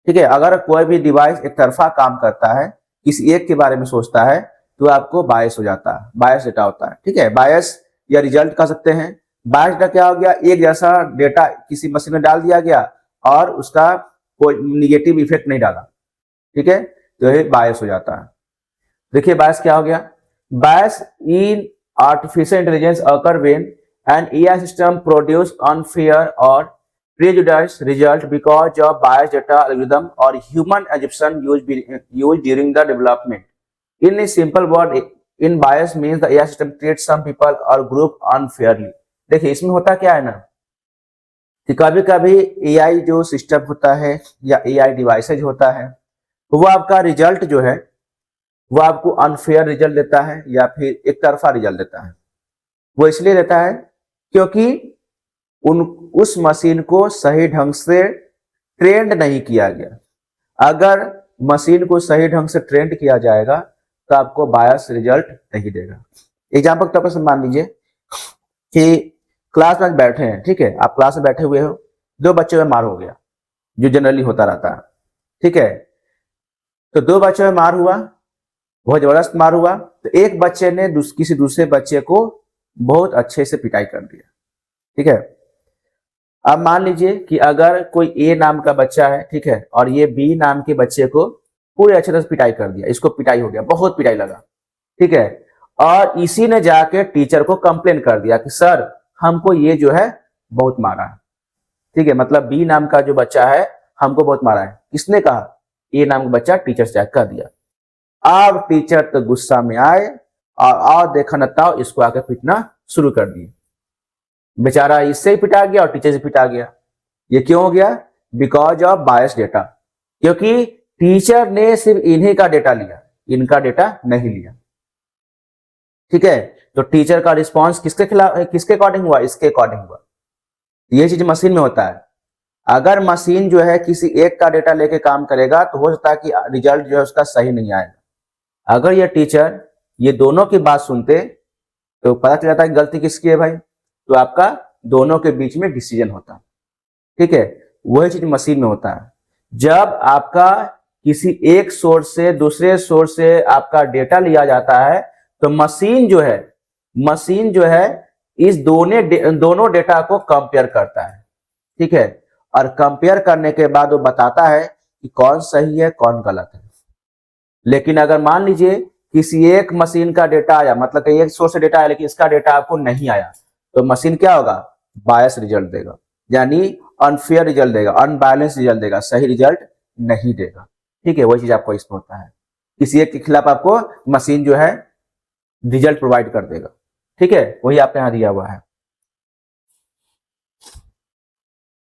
ठीक है, अगर कोई भी डिवाइस एक तरफा काम करता है, किसी एक के बारे में सोचता है तो आपको बायस हो जाता है, बायस डेटा होता है। ठीक है, बायस या रिजल्ट कह सकते हैं। बायस डेटा क्या हो गया, एक जैसा डेटा किसी मशीन में डाल दिया गया और उसका कोई निगेटिव इफेक्ट नहीं डाला। ठीक है, तो ये बायस हो जाता है। देखिए बायस क्या हो गया, bias in artificial intelligence occur when an AI system produce unfair और prejudiced result because of biased data algorithm or human assumption used during the development. In a simple word, in bias means the AI system treats some people or group unfairly. देखिए इसमें होता क्या है ना कि कभी कभी एआई जो सिस्टम होता है या एआई डिवाइसेज होता है वो आपका रिजल्ट जो है वो आपको अनफेयर रिजल्ट देता है या फिर एक तरफा रिजल्ट देता है। वो इसलिए देता है क्योंकि उस मशीन को सही ढंग से ट्रेंड नहीं किया गया। अगर मशीन को सही ढंग से ट्रेंड किया जाएगा तो आपको बायस रिजल्ट नहीं देगा। एग्जाम्पल के तौर पर मान लीजिए कि क्लास में बैठे हैं। ठीक है, आप क्लास में बैठे हुए हो, दो बच्चों में मार हो गया जो जनरली होता रहता है। ठीक है, तो दो बच्चों में मार हुआ, बहुत जबरदस्त मार हुआ, तो एक बच्चे ने किसी दूसरे बच्चे को बहुत अच्छे से पिटाई कर दिया। ठीक है, अब मान लीजिए कि अगर कोई ए नाम का बच्चा है, ठीक है, और ये बी नाम के बच्चे को पूरे अच्छे तरह से पिटाई कर दिया, इसको पिटाई हो गया, बहुत पिटाई लगा। ठीक है, और इसी ने जाके टीचर को कंप्लेन कर दिया कि सर हमको ये जो है बहुत मारा है। ठीक है, मतलब बी नाम का जो बच्चा है हमको बहुत मारा है। किसने कहा, ए नाम का बच्चा टीचर से जाकर कह दिया। अब टीचर तो गुस्सा में आए और देखा न ताओ इसको आके पीटना शुरू कर दिए। बेचारा इससे ही पिटा गया और टीचर से पिटा गया। ये क्यों हो गया? बिकॉज ऑफ बायस डेटा, क्योंकि टीचर ने सिर्फ इन्हीं का डेटा लिया, इनका डेटा नहीं लिया। ठीक है, तो टीचर का रिस्पॉन्स किसके खिलाफ, किसके अकॉर्डिंग हुआ? इसके अकॉर्डिंग हुआ। ये चीज मशीन में होता है। अगर मशीन जो है किसी एक का डेटा लेके काम करेगा तो हो सकता है कि रिजल्ट जो है उसका सही नहीं आएगा। अगर ये टीचर ये दोनों की बात सुनते तो पता चल जाता है कि गलती किसकी है भाई, तो आपका दोनों के बीच में डिसीजन होता। ठीक है, वही चीज मशीन में होता है। जब आपका किसी एक सोर्स से दूसरे सोर्स से आपका डेटा लिया जाता है तो मशीन जो है इस दोनों डेटा को कंपेयर करता है। ठीक है, और कंपेयर करने के बाद वो बताता है कि कौन सही है कौन गलत है। लेकिन अगर मान लीजिए किसी एक मशीन का डेटा आया, मतलब कि एक सोर्स से डेटा आया लेकिन इसका डेटा आपको नहीं आया, तो मशीन क्या होगा? बायस रिजल्ट देगा, यानी अनफेयर रिजल्ट देगा, अनबैलेंस रिजल्ट देगा, सही रिजल्ट नहीं देगा। ठीक है, वही चीज आपको इसमें होता है। किसी एक के खिलाफ आपको मशीन जो है रिजल्ट प्रोवाइड कर देगा। ठीक है, वही आपके यहां दिया हुआ है।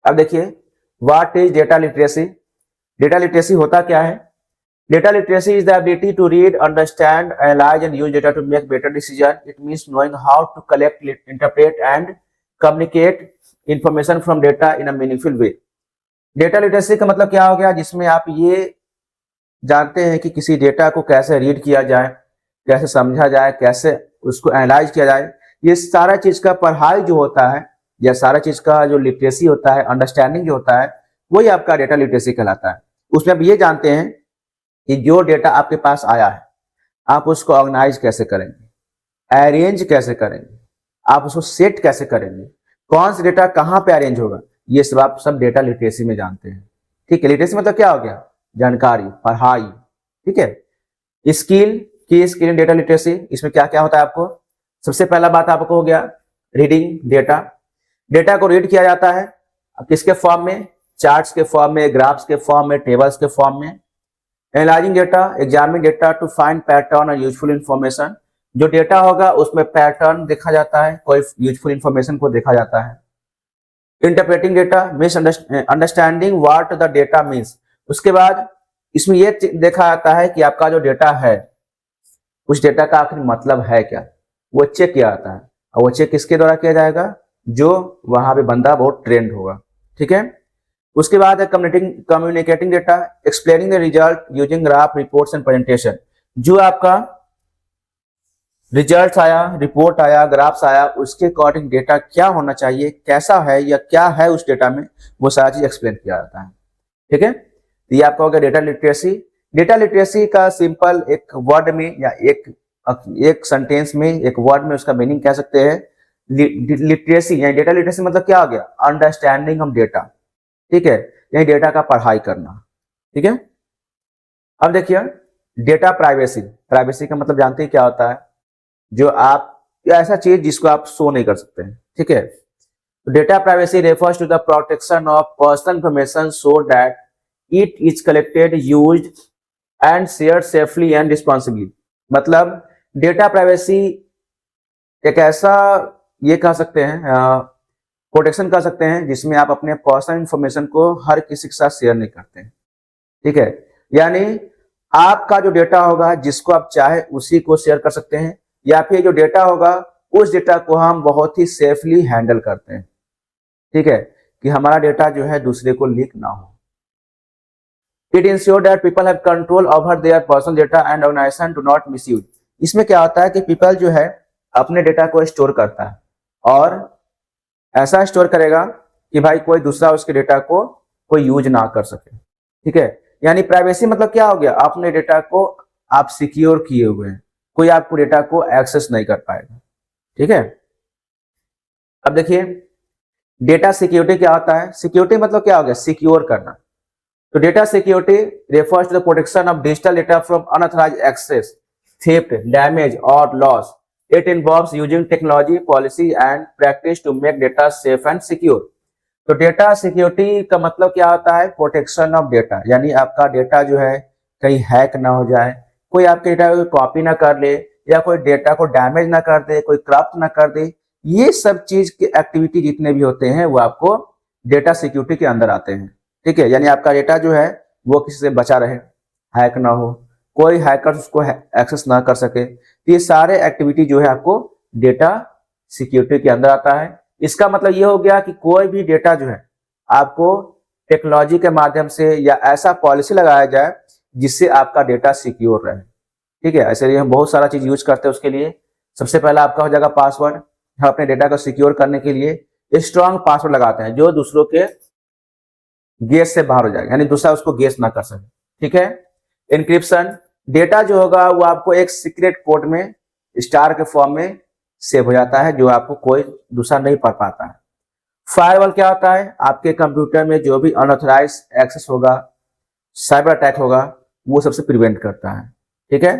अब देखिए, what is data literacy? Data literacy होता क्या है? Data literacy is the ability to read, understand, analyze and use data to make better decision. It means knowing how to collect, interpret and communicate information from data in a meaningful way. Data literacy का मतलब क्या हो गया? जिसमें आप ये जानते हैं कि किसी डेटा को कैसे रीड किया जाए, कैसे समझा जाए, कैसे उसको एनालाइज किया जाए। ये सारा चीज का पढ़ाई जो होता है या सारा चीज का जो लिटरेसी होता है, अंडरस्टैंडिंग जो होता है, वही आपका डेटा लिटरेसी कहलाता है। उसमें आप ये जानते हैं कि जो डेटा आपके पास आया है आप उसको ऑर्गेनाइज कैसे करेंगे, अरेंज कैसे करेंगे, आप उसको सेट कैसे करेंगे, कौन सा डेटा कहाँ पे अरेंज होगा, ये सब आप सब डेटा लिटरेसी में जानते हैं। ठीक है, लिटरेसी मतलब क्या हो गया? जानकारी, पढ़ाई। ठीक है, स्किल की स्किल डेटा लिटरेसी, इसमें क्या क्या होता है आपको? सबसे पहला बात आपको हो गया रीडिंग डेटा। डेटा को रीड किया जाता है किसके फॉर्म में? चार्ट्स के फॉर्म में, ग्राफ्स के फॉर्म में, टेबल्स के फॉर्म में। Analysing data, examining data to find pattern और यूजफुल इंफॉर्मेशन। जो डेटा होगा उसमें पैटर्न देखा जाता है, कोई यूजफुल इंफॉर्मेशन को देखा जाता है। Interpreting data means understanding what the data means. उसके बाद इसमें यह देखा जाता है कि आपका जो डेटा है उस डेटा का आखिर मतलब है क्या, वो चेक किया जाता है। और वो चेक किसके द्वारा किया जाएगा? जो वहां पे बंदा बहुत ट्रेंड होगा। ठीक है, उसके बाद है communicating data, explaining the result using graph, reports and presentation. जो आपका रिजल्ट आया, रिपोर्ट आया, ग्राफ्स आया, उसके अकॉर्डिंग डेटा क्या होना चाहिए, कैसा है या क्या है उस डेटा में, वो सारा चीज एक्सप्लेन किया जाता है। ठीक है, तो ये आपका हो गया डेटा लिटरेसी। डेटा लिटरेसी का सिंपल एक वर्ड में या एक सेंटेंस में, एक वर्ड में उसका मीनिंग कह सकते हैं लिटरेसी, यानी डेटा लिटरेसी मतलब क्या हो गया? Understanding of data. ठीक है, यानी डेटा का पढ़ाई करना। ठीक है, अब देखिए डेटा प्राइवेसी। प्राइवेसी का मतलब जानते हैं क्या होता है? जो आप ऐसा चीज जिसको आप शो नहीं कर सकते हैं। ठीक है, data privacy refers to the protection of personal information so that it is collected, used and shared safely and responsibly. मतलब डेटा प्राइवेसी एक ऐसा ये कह सकते हैं प्रोटेक्शन कर सकते हैं जिसमें आप अपने पर्सनल इंफॉर्मेशन को हर किसी के साथ शेयर नहीं करते हैं। ठीक है, यानी आपका जो डेटा होगा जिसको आप चाहे उसी को शेयर कर सकते हैं, या फिर जो डेटा होगा उस डेटा को हम बहुत ही सेफली हैंडल करते हैं। ठीक है, कि हमारा डेटा जो है दूसरे को लीक ना हो। It ensure that people have control over their personal data and organisation do not misuse. इसमें क्या होता है कि पीपल जो है अपने डेटा को स्टोर करता है और ऐसा स्टोर करेगा कि भाई कोई दूसरा उसके डेटा को कोई यूज ना कर सके। ठीक है, यानी प्राइवेसी मतलब क्या हो गया? अपने डेटा को आप सिक्योर किए हुए हैं, कोई आपको डेटा को एक्सेस नहीं कर पाएगा। ठीक है, अब देखिए डेटा सिक्योरिटी क्या होता है? सिक्योरिटी मतलब क्या हो गया? सिक्योर करना। तो data security refers to the protection of digital data from unauthorised access, theft, damage और loss. It involves using technology, policy and practice to make data safe and secure. तो डेटा सिक्योरिटी का मतलब क्या होता है? Protection of data, यानी आपका data जो है कहीं हैक ना हो जाए, कोई आपके डेटा को कॉपी ना कर ले, या कोई डेटा को डैमेज ना कर दे, कोई करप्ट ना कर दे। ये सब चीज के एक्टिविटी जितने भी होते हैं वो आपको डेटा सिक्योरिटी के अंदर आते हैं। ठीक है, यानी आपका डेटा जो है वो किसी से बचा रहे, हैक ना हो, कोई हैकर उसको एक्सेस ना कर सके। तो ये सारे एक्टिविटी जो है आपको डेटा सिक्योरिटी के अंदर आता है। इसका मतलब ये हो गया कि कोई भी डेटा जो है आपको टेक्नोलॉजी के माध्यम से या ऐसा पॉलिसी लगाया जाए जिससे आपका डेटा सिक्योर रहे। ठीक है, ऐसे लिए हम बहुत सारा चीज यूज करते हैं। उसके लिए सबसे पहला आपका हो जाएगा पासवर्ड। हम अपने डेटा को सिक्योर करने के लिए स्ट्रॉन्ग पासवर्ड लगाते हैं जो दूसरों के गेस से बाहर हो जाएगा, यानी दूसरा उसको गेस ना कर सके। ठीक है, एन्क्रिप्शन, डेटा जो होगा वो आपको एक सीक्रेट कोड में स्टार के फॉर्म में सेव हो जाता है जो आपको कोई दूसरा नहीं पढ़ पाता है। फायरवॉल क्या होता है, आपके कंप्यूटर में जो भी अनऑथराइज एक्सेस होगा, साइबर अटैक होगा, वो सबसे प्रिवेंट करता है। ठीक है,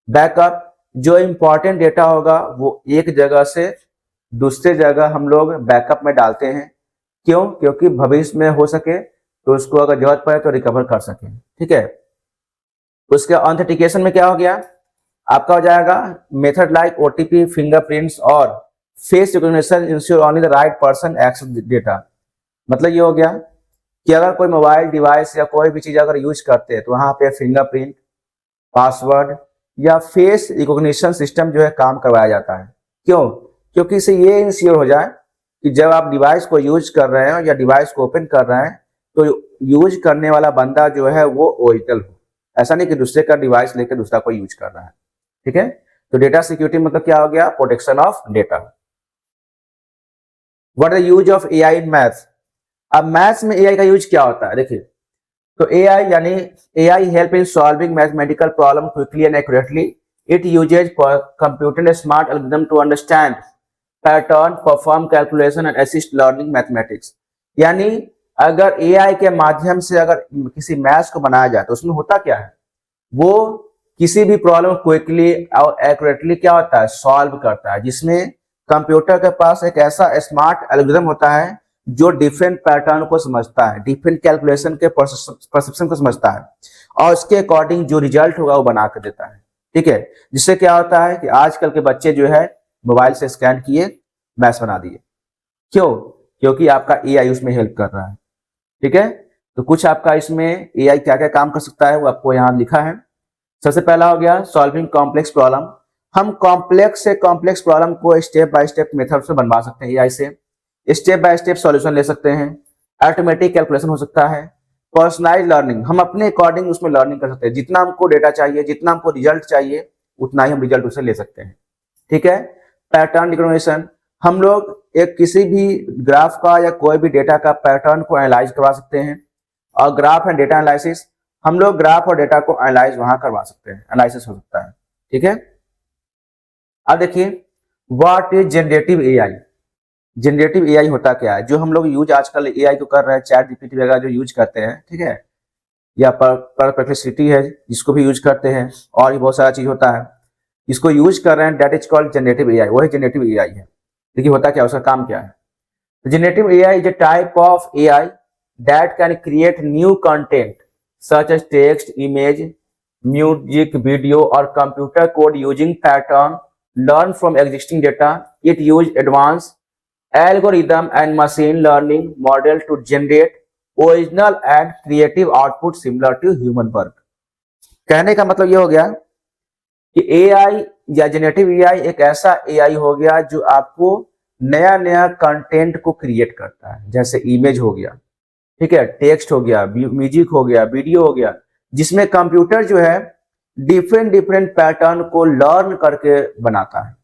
बैकअप, जो इंपॉर्टेंट डेटा होगा वो एक जगह से दूसरे जगह हम लोग बैकअप में डालते हैं। क्यों? क्योंकि भविष्य में हो सके तो उसको अगर जरूरत पड़े तो रिकवर कर सके। ठीक है, उसके ऑथेंटिकेशन में क्या हो गया, आपका हो जाएगा मेथड लाइक ओटीपी, फिंगरप्रिंट्स और face recognition ensure only the right person access data. मतलब ये हो गया कि अगर कोई मोबाइल डिवाइस या कोई भी चीज अगर यूज करते हैं तो वहां पे फिंगरप्रिंट, पासवर्ड या फेस रिकॉग्निशन सिस्टम जो है काम करवाया जाता है। क्यों? क्योंकि इससे ये इंश्योर हो जाए कि जब आप डिवाइस को यूज कर रहे हो या डिवाइस को ओपन कर रहे हैं तो यूज करने वाला बंदा जो है वो ओरिजिनल हो, ऐसा नहीं कि दूसरे का डिवाइस लेकर दूसरा कोई यूज कर रहा है। ठीक है, तो डेटा सिक्योरिटी मतलब क्या हो गया, protection of data. What is the use of AI in maths. अब मैथ्स में एआई का यूज क्या होता है, देखिए तो एआई यानी AI help in solving mathematical problem quickly and accurately. It uses computer smart algorithm to understand pattern, perform calculation and assist learning mathematics. यानी अगर एआई के माध्यम से अगर किसी मैथ्स को बनाया जाए तो उसमें होता क्या है, वो किसी भी प्रॉब्लम क्विकली और एक्यूरेटली क्या होता है, सॉल्व करता है, जिसमें कंप्यूटर के पास एक ऐसा स्मार्ट एल्गोरिथम होता है जो डिफरेंट पैटर्न को समझता है, डिफरेंट कैलकुलेशन के परसेप्शन को समझता है और उसके अकॉर्डिंग जो रिजल्ट होगा वो बना कर देता है। ठीक है, जिससे क्या होता है कि आजकल के बच्चे जो है मोबाइल से स्कैन किए मैथ्स बना दिए। क्यों? क्योंकि आपका एआई उसमें हेल्प कर रहा है। ठीक है, तो कुछ आपका इसमें एआई क्या क्या काम कर सकता है वो आपको यहाँ लिखा है। सबसे पहला हो गया सॉल्विंग कॉम्प्लेक्स प्रॉब्लम। हम कॉम्प्लेक्स से कॉम्प्लेक्स प्रॉब्लम को स्टेप बाय स्टेप मेथड से बनवा सकते हैं एआई से, स्टेप बाय स्टेप सॉल्यूशन ले सकते हैं, ऑटोमेटिक कैलकुलेशन हो सकता है, पर्सनलाइज लर्निंग, हम अपने अकॉर्डिंग उसमें लर्निंग कर सकते हैं, जितना हमको डेटा चाहिए, जितना हमको रिजल्ट चाहिए उतना ही हम रिजल्ट उसे ले सकते हैं। ठीक है, पैटर्न रिकॉग्निशन, हम लोग एक किसी भी ग्राफ का या कोई भी डेटा का पैटर्न को एनालाइज करवा सकते हैं। और ग्राफ एंड डेटा एनालिसिस, हम लोग ग्राफ और डेटा को एनालाइज वहां करवा सकते हैं, एनालिसिस हो सकता है। ठीक है, अब देखिए what is generative AI. Generative AI होता क्या है, जो हम लोग यूज आजकल एआई को कर रहे हैं, चैट जीपीटी वगैरह जो यूज करते हैं, ठीक है, या परप्लेक्सिटी है जिसको भी यूज करते हैं, और भी बहुत सारा चीज होता है इसको यूज कर रहे हैं, that is called generative AI, वही जनरेटिव एआई है। देखिए होता क्या, उसका काम क्या है। Generative AI is a type of AI that can create new content such as text, image, music, video और computer code using pattern learn from existing data. It use advanced algorithm and machine learning model to generate original and creative output similar to human work. कहने का मतलब ये हो गया कि AI या generative AI एक ऐसा AI हो गया जो आपको नया नया कंटेंट को क्रिएट करता है, जैसे इमेज हो गया, ठीक है, टेक्स्ट हो गया, म्यूजिक हो गया, वीडियो हो गया, जिसमें कंप्यूटर जो है डिफरेंट डिफरेंट पैटर्न को लर्न करके बनाता है।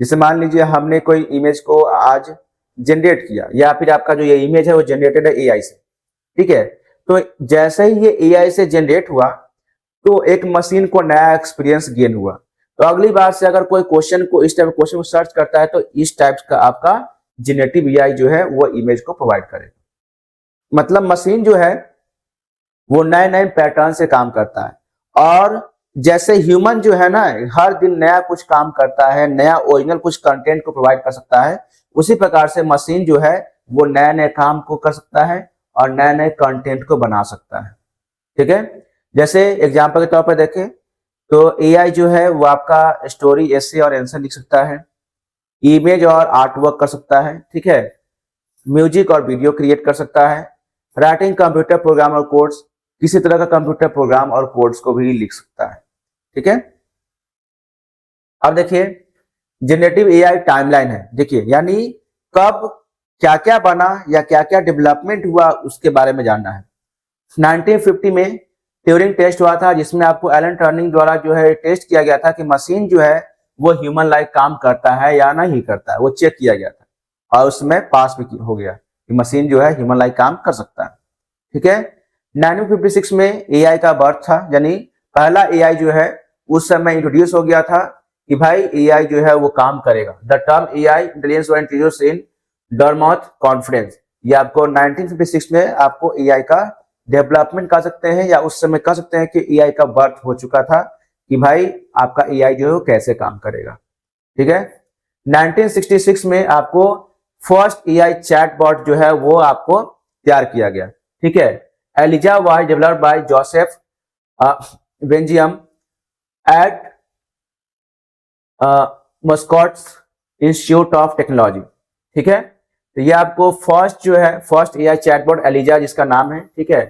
जैसे मान लीजिए हमने कोई इमेज को आज जनरेट किया, या फिर आपका जो ये इमेज है वो जनरेटेड है एआई से, ठीक है, तो जैसे ही ये एआई से जनरेट हुआ तो एक मशीन को नया एक्सपीरियंस गेन हुआ, तो अगली बार से अगर कोई क्वेश्चन को इस टाइप क्वेश्चन को सर्च करता है तो इस टाइप का आपका जनरेटिव एआई जो है वो इमेज को प्रोवाइड करेगा। मतलब मशीन जो है वो नए नए पैटर्न से काम करता है, और जैसे ह्यूमन जो है ना हर दिन नया कुछ काम करता है, नया ओरिजिनल कुछ कंटेंट को प्रोवाइड कर सकता है, उसी प्रकार से मशीन जो है वो नए नए काम को कर सकता है और नए नए कंटेंट को बना सकता है। ठीक है, जैसे एग्जांपल के तौर पर देखें तो एआई जो है वो आपका स्टोरी, एसे और आंसर लिख सकता है, इमेज और आर्ट वर्क कर सकता है, ठीक है, म्यूजिक और वीडियो क्रिएट कर सकता है, राइटिंग कंप्यूटर प्रोग्राम और कोड्स, किसी तरह का कंप्यूटर प्रोग्राम और कोड्स को भी लिख सकता है, ठीक है। अब देखिए जनरेटिव एआई टाइमलाइन है, देखिए यानी कब क्या क्या बना या क्या क्या डेवलपमेंट हुआ उसके बारे में जानना है। 1950 में ट्यूरिंग टेस्ट हुआ था, जिसमें आपको एलन टर्निंग द्वारा जो है टेस्ट किया गया था कि मशीन जो है वो ह्यूमन लाइक काम करता है या नहीं करता है, वो चेक किया गया था और उसमें पास भी हो गया कि मशीन जो है ह्यूमन लाइक काम कर सकता है, ठीक है। 1956 में एआई का बर्थ था, यानी पहला एआई जो है उस समय इंट्रोड्यूस हो गया था कि भाई एआई जो है वो काम करेगा। The term AI intelligence were introduced in Dartmouth conference, ये आपको 1956 में आपको एआई का डेवलपमेंट कह सकते हैं या उस समय कह सकते हैं कि एआई का बर्थ हो चुका था कि भाई आपका एआई जो है वो कैसे काम करेगा, ठीक है। 1966 में आपको फर्स्ट एआई चैटबॉट जो है वो आपको तैयार किया गया, ठीक है। ELIZA was developed by Joseph Weizenbaum at Massachusetts Institute of Technology, ठीक है। तो ये आपको फर्स्ट एआई चैटबॉट एलिजा जिसका नाम है, ठीक है,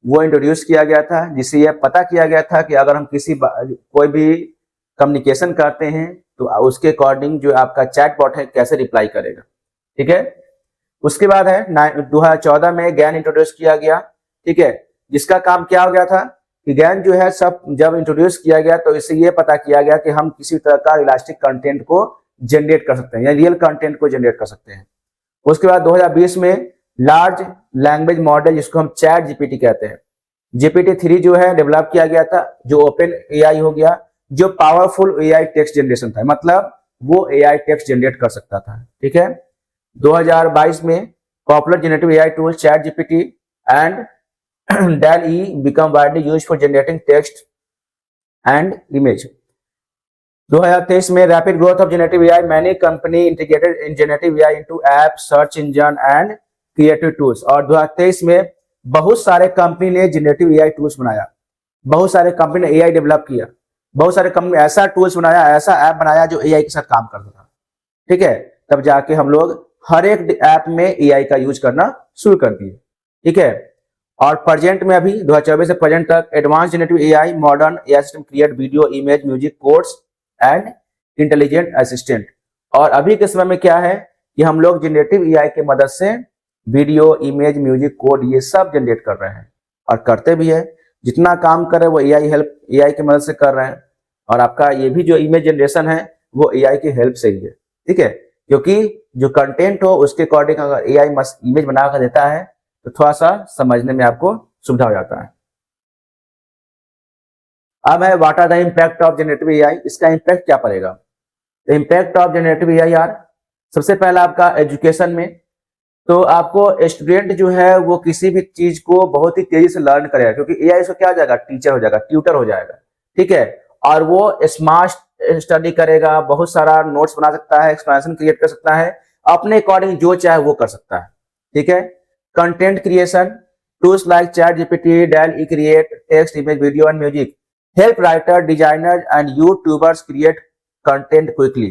वो इंट्रोड्यूस किया गया था, जिससे यह पता किया गया था कि अगर हम कोई भी कम्युनिकेशन करते हैं तो उसके अकॉर्डिंग जो आपका चैटबॉट है कैसे रिप्लाई करेगा, ठीक है। उसके बाद है 2014 में गैन इंट्रोड्यूस किया गया, ठीक है, जिसका काम क्या हो गया था कि गैन जो है सब जब इंट्रोड्यूस किया गया तो इससे ये पता किया गया कि हम किसी तरह का इलास्टिक कंटेंट को जनरेट कर सकते हैं या रियल कंटेंट को जनरेट कर सकते हैं। उसके बाद 2020 में लार्ज लैंग्वेज मॉडल जिसको हम चैट जीपीटी कहते हैं, GPT-3 जो है डेवलप किया गया था, जो ओपन एआई हो गया, जो पावरफुल एआई टेक्स्ट जनरेशन था, मतलब वो एआई टेक्स्ट जनरेट कर सकता था, ठीक है। 2022 में popular generative AI tool chat GPT and DALL-E become widely used for generating text and image. 2023 में rapid growth of generative AI, many company integrated in generative AI into app, search engine and creative tools. और 2023 में बहुत सारे company ने generative AI tools बनाया, बहुत सारे company ने एआई डेवलप किया, बहुत सारे कंपनी ऐसा टूल्स बनाया, ऐसा ऐप बनाया जो एआई के साथ काम करता था, ठीक है। तब जाके हम लोग हर एक ऐप में एआई का यूज करना शुरू कर दिए, ठीक है। और प्रेजेंट में अभी 2024 से प्रेजेंट तक advance generative AI modern AI system create video, image, music, codes and intelligent assistant. और अभी के समय में क्या है कि हम लोग जनरेटिव एआई के मदद से वीडियो, इमेज, म्यूजिक, कोड ये सब जनरेट कर रहे हैं और करते भी है। जितना काम करे वो एआई की मदद से कर रहे हैं। और आपका ये भी जो इमेज जनरेशन है वो एआई की हेल्प से ही है, ठीक है, क्योंकि जो कंटेंट हो उसके अकॉर्डिंग अगर एआई इमेज बनाकर देता है तो थोड़ा सा समझने में आपको सुविधा हो जाता है। अब है what are the impact of generative AI, इसका इम्पैक्ट क्या पड़ेगा। तो इम्पैक्ट ऑफ जनरेटिव एआई यार, सबसे पहला आपका एजुकेशन में, तो आपको स्टूडेंट जो है वो किसी भी चीज को बहुत ही तेजी से लर्न करेगा, क्योंकि एआई इसको क्या हो जाएगा, टीचर हो जाएगा, ट्यूटर हो जाएगा, ठीक है। और वो स्मार्ट स्टडी करेगा, बहुत सारा नोट्स बना सकता है, एक्सप्लेनेशन क्रिएट कर सकता है, अपने अकॉर्डिंग जो चाहे वो कर सकता है, ठीक है। Content creation, tools like chat GPT, DALL-E create text, image, video and music, help writer, designer and YouTubers create content quickly.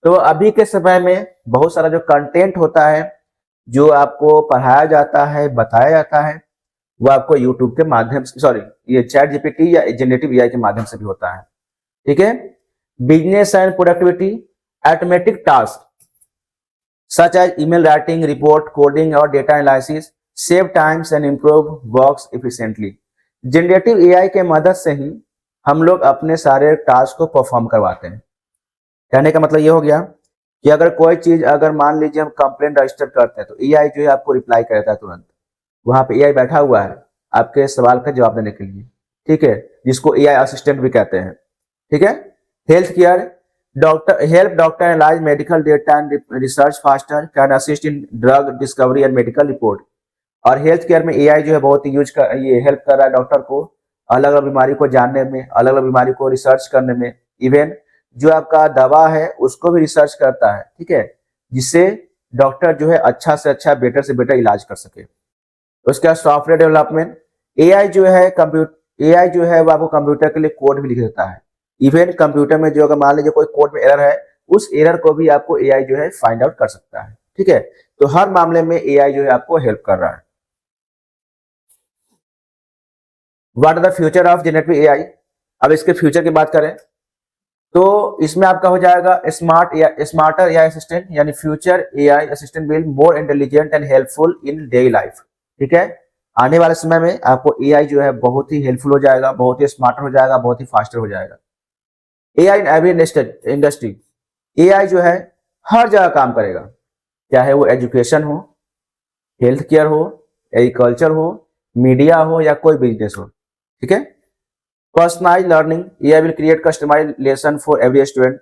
तो अभी के समय में बहुत सारा जो कंटेंट होता है जो आपको पढ़ाया जाता है, बताया जाता है, वो आपको यूट्यूब के माध्यम से, ये चैट जीपीटी या जनरेटिव एआई के माध्यम से भी होता है, ठीक है। Business and productivity, automatic task such as email writing, report, coding और data analysis save times and improve works efficiently। Generative AI के मदद से ही हम लोग अपने सारे टास्क को परफॉर्म करवाते हैं। कहने का मतलब ये हो गया कि अगर कोई चीज, अगर मान लीजिए हम कंप्लेंट रजिस्टर करते हैं तो एआई जो है आपको रिप्लाई करता है तुरंत, वहां पे एआई बैठा हुआ है आपके सवाल का जवाब देने के लिए, ठीक है, जिसको एआई असिस्टेंट भी कहते हैं, ठीक है। Health care, help doctor analyze medical data and research faster, can assist in drug discovery and medical report। और हेल्थ केयर में एआई जो है बहुत ही ये हेल्प कर रहा है डॉक्टर को अलग अलग बीमारी को जानने में, अलग अलग बीमारी को रिसर्च करने में, इवन जो आपका दवा है उसको भी रिसर्च करता है, ठीक है, जिससे डॉक्टर जो है अच्छा से अच्छा, बेटर से बेटर इलाज कर सके। उसके बाद सॉफ्टवेयर डेवलपमेंट, एआई जो है वो आपको कंप्यूटर के लिए कोड भी लिख देता है। इवन कंप्यूटर में जो अगर मान लीजिए कोई कोड में एरर है उस एरर को भी आपको एआई जो है फाइंड आउट कर सकता है। ठीक है, तो हर मामले में एआई जो है आपको हेल्प कर रहा है। What are the future of generative AI? अब इसके फ्यूचर की बात करें तो इसमें आपका हो जाएगा स्मार्टर एआई असिस्टेंट, यानी future AI assistant will more intelligent and helpful in daily life. ठीक है, आने वाले समय में आपको एआई जो है बहुत ही हेल्पफुल हो जाएगा, बहुत ही स्मार्टर हो जाएगा, बहुत ही फास्टर हो जाएगा। AI in every industry, AI जो है हर जगह काम करेगा, चाहे वो एजुकेशन हो, हेल्थ केयर हो, एग्रीकल्चर हो, मीडिया हो या कोई बिजनेस हो। ठीक है, personalise learning, AI will create customised lesson for every student.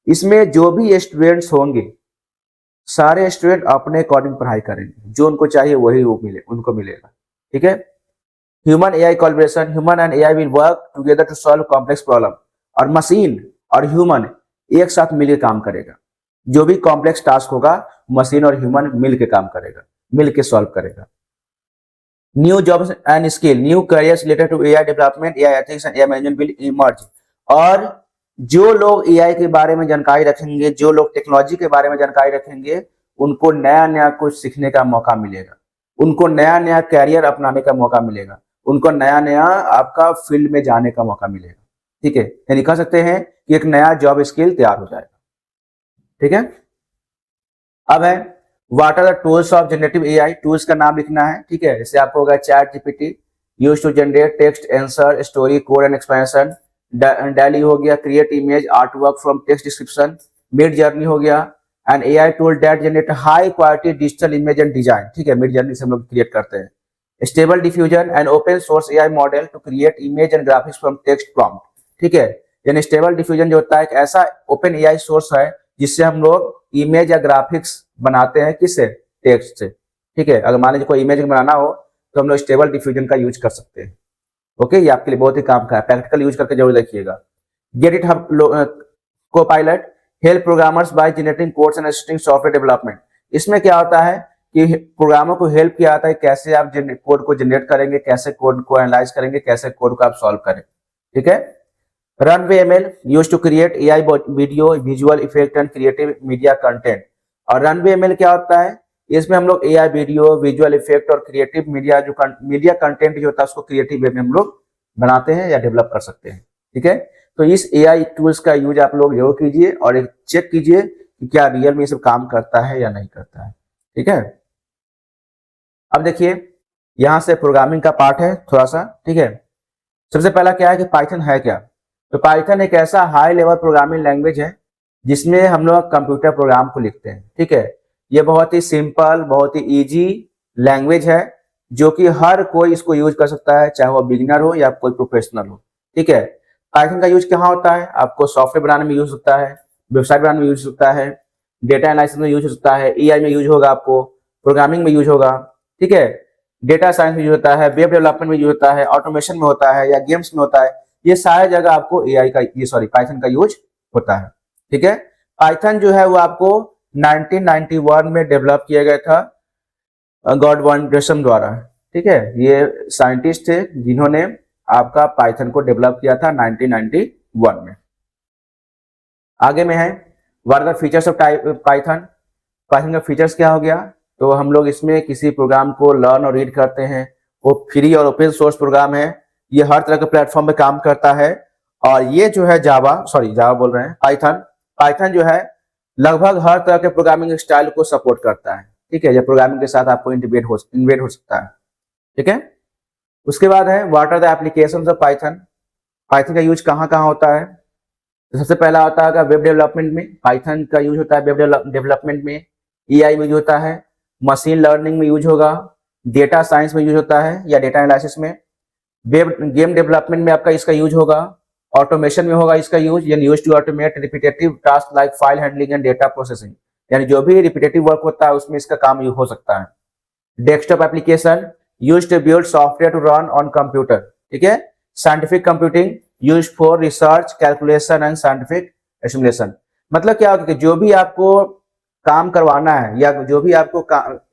इसमें जो भी स्टूडेंट्स होंगे सारे स्टूडेंट अपने अकॉर्डिंग पढ़ाई करेंगे, जो उनको चाहिए वही उनको मिलेगा। ठीक है, human AI collaboration, human and AI will work together to solve complex problem. और मशीन और ह्यूमन एक साथ मिलकर काम करेगा, जो भी कॉम्प्लेक्स टास्क होगा मशीन और ह्यूमन मिलकर काम करेगा, मिलकर सॉल्व करेगा। New jobs and skill, new careers related to AI development, AI ethics and AI management will emerge. और जो लोग एआई के बारे में जानकारी रखेंगे, जो लोग टेक्नोलॉजी के बारे में जानकारी रखेंगे, उनको नया नया कुछ सीखने का मौका मिलेगा, उनको नया नया कैरियर अपनाने का मौका मिलेगा, उनको नया नया आपका फील्ड में जाने का मौका मिलेगा। ठीक है, यानी कह सकते हैं कि एक नया जॉब स्किल तैयार हो जाएगा। ठीक है, अब है what are the tools of generative AI? Tools का नाम लिखना है। ठीक है, जैसे आपको होगा chat GPT used to generate text, answer, story, code and expansion. Dall E हो गया create image art work from text description. Midjourney हो गया an AI tool that generate high quality digital image and design. ठीक है, mid journey से हम लोग create करते हैं। Stable diffusion and open source AI model to create image and graphics from text prompt. ठीक है, यानी स्टेबल डिफ्यूजन जो होता है एक ऐसा ओपन एआई सोर्स है जिससे हम लोग इमेज या ग्राफिक्स बनाते हैं, किससे? टेक्स्ट से। ठीक है, अगर मान लीजिए कोई इमेज बनाना हो तो हम लोग स्टेबल डिफ्यूजन का यूज कर सकते हैं। ओके, ये आपके लिए बहुत ही काम का है, प्रैक्टिकल यूज करके जरूर देखिएगा। Get it hub Copilot help programmers by generating codes and assisting software development. इसमें क्या होता है कि प्रोग्रामर को हेल्प किया जाता है कैसे आप कोड को जनरेट करेंगे, कैसे कोड को एनालाइज करेंगे, कैसे कोड को आप सॉल्व करें। ठीक है, Runway used to create AI video, visual effect and creative media content. और Runway ML क्या होता है? इसमें हम लोग AI वीडियो, विजुअल इफेक्ट और क्रिएटिव मीडिया जो मीडिया कंटेंट जो होता है उसको क्रिएटिव वे में हम लोग बनाते हैं या डेवलप कर सकते हैं। ठीक है, तो इस AI टूल्स का यूज आप लोग जरूर कीजिए और एक चेक कीजिए कि क्या रियल में ये सब काम करता है या नहीं करता है। ठीक है, अब देखिए यहां से प्रोग्रामिंग का पार्ट है थोड़ा सा। ठीक है, सबसे पहला क्या है कि पाइथन है क्या? तो पाइथन एक ऐसा हाई लेवल प्रोग्रामिंग लैंग्वेज है जिसमें हम लोग कंप्यूटर प्रोग्राम को लिखते हैं। ठीक है, ये बहुत ही सिंपल, बहुत ही इजी लैंग्वेज है जो कि हर कोई इसको यूज कर सकता है, चाहे वो बिगिनर हो या कोई प्रोफेशनल हो। ठीक है, पाइथन का यूज कहाँ होता है? आपको सॉफ्टवेयर बनाने में यूज होता है, वेबसाइट बनाने में यूज होता है, डेटा एनालिसिस में यूज हो सकता है, एआई में यूज होगा, आपको प्रोग्रामिंग में यूज होगा। ठीक है, डेटा साइंस में यूज होता है, वेब डेवलपमेंट में यूज होता है, ऑटोमेशन में होता है या गेम्स में होता है। ये सारे जगह आपको पाइथन का यूज होता है। ठीक है, पाइथन जो है वो आपको 1991 में डेवलप किया गया था गॉड वॉन ग्रेसम द्वारा। ठीक है, ये साइंटिस्ट थे जिन्होंने आपका पाइथन को डेवलप किया था 1991 में। आगे में है what are the features of Python? Python का फीचर्स क्या हो गया? तो हम लोग इसमें किसी प्रोग्राम को लर्न और रीड करते हैं, वो फ्री और ओपन सोर्स प्रोग्राम है, ये हर तरह के प्लेटफॉर्म पे काम करता है। और ये जो है जावा बोल रहे हैं, पाइथन जो है लगभग हर तरह के प्रोग्रामिंग स्टाइल को सपोर्ट करता है। ठीक है, ये प्रोग्रामिंग के साथ आपको इन्वेट हो सकता है। ठीक है, उसके बाद है what are the applications of Python? Python का यूज कहाँ कहाँ होता है? तो सबसे पहला होता है वेब डेवलपमेंट में, पाइथन का यूज होता है वेब डेवलपमेंट में, एआई में यूज होता है, मशीन लर्निंग में यूज होगा, डेटा साइंस में यूज होता है या डेटा एनालिसिस में, गेम डेवलपमेंट में आपका इसका यूज होगा, ऑटोमेशन में होगा इसका यूज, यानी use to automate repetitive task like file handling and data processing, यानी जो भी रिपीटेटिव वर्क होता है उसमें इसका काम हो सकता है। Desktop application use to build software to run on computer. ठीक है, scientific computing use for research, calculation and scientific estimation. मतलब क्या होगा कि जो भी आपको काम करवाना है या जो भी आपको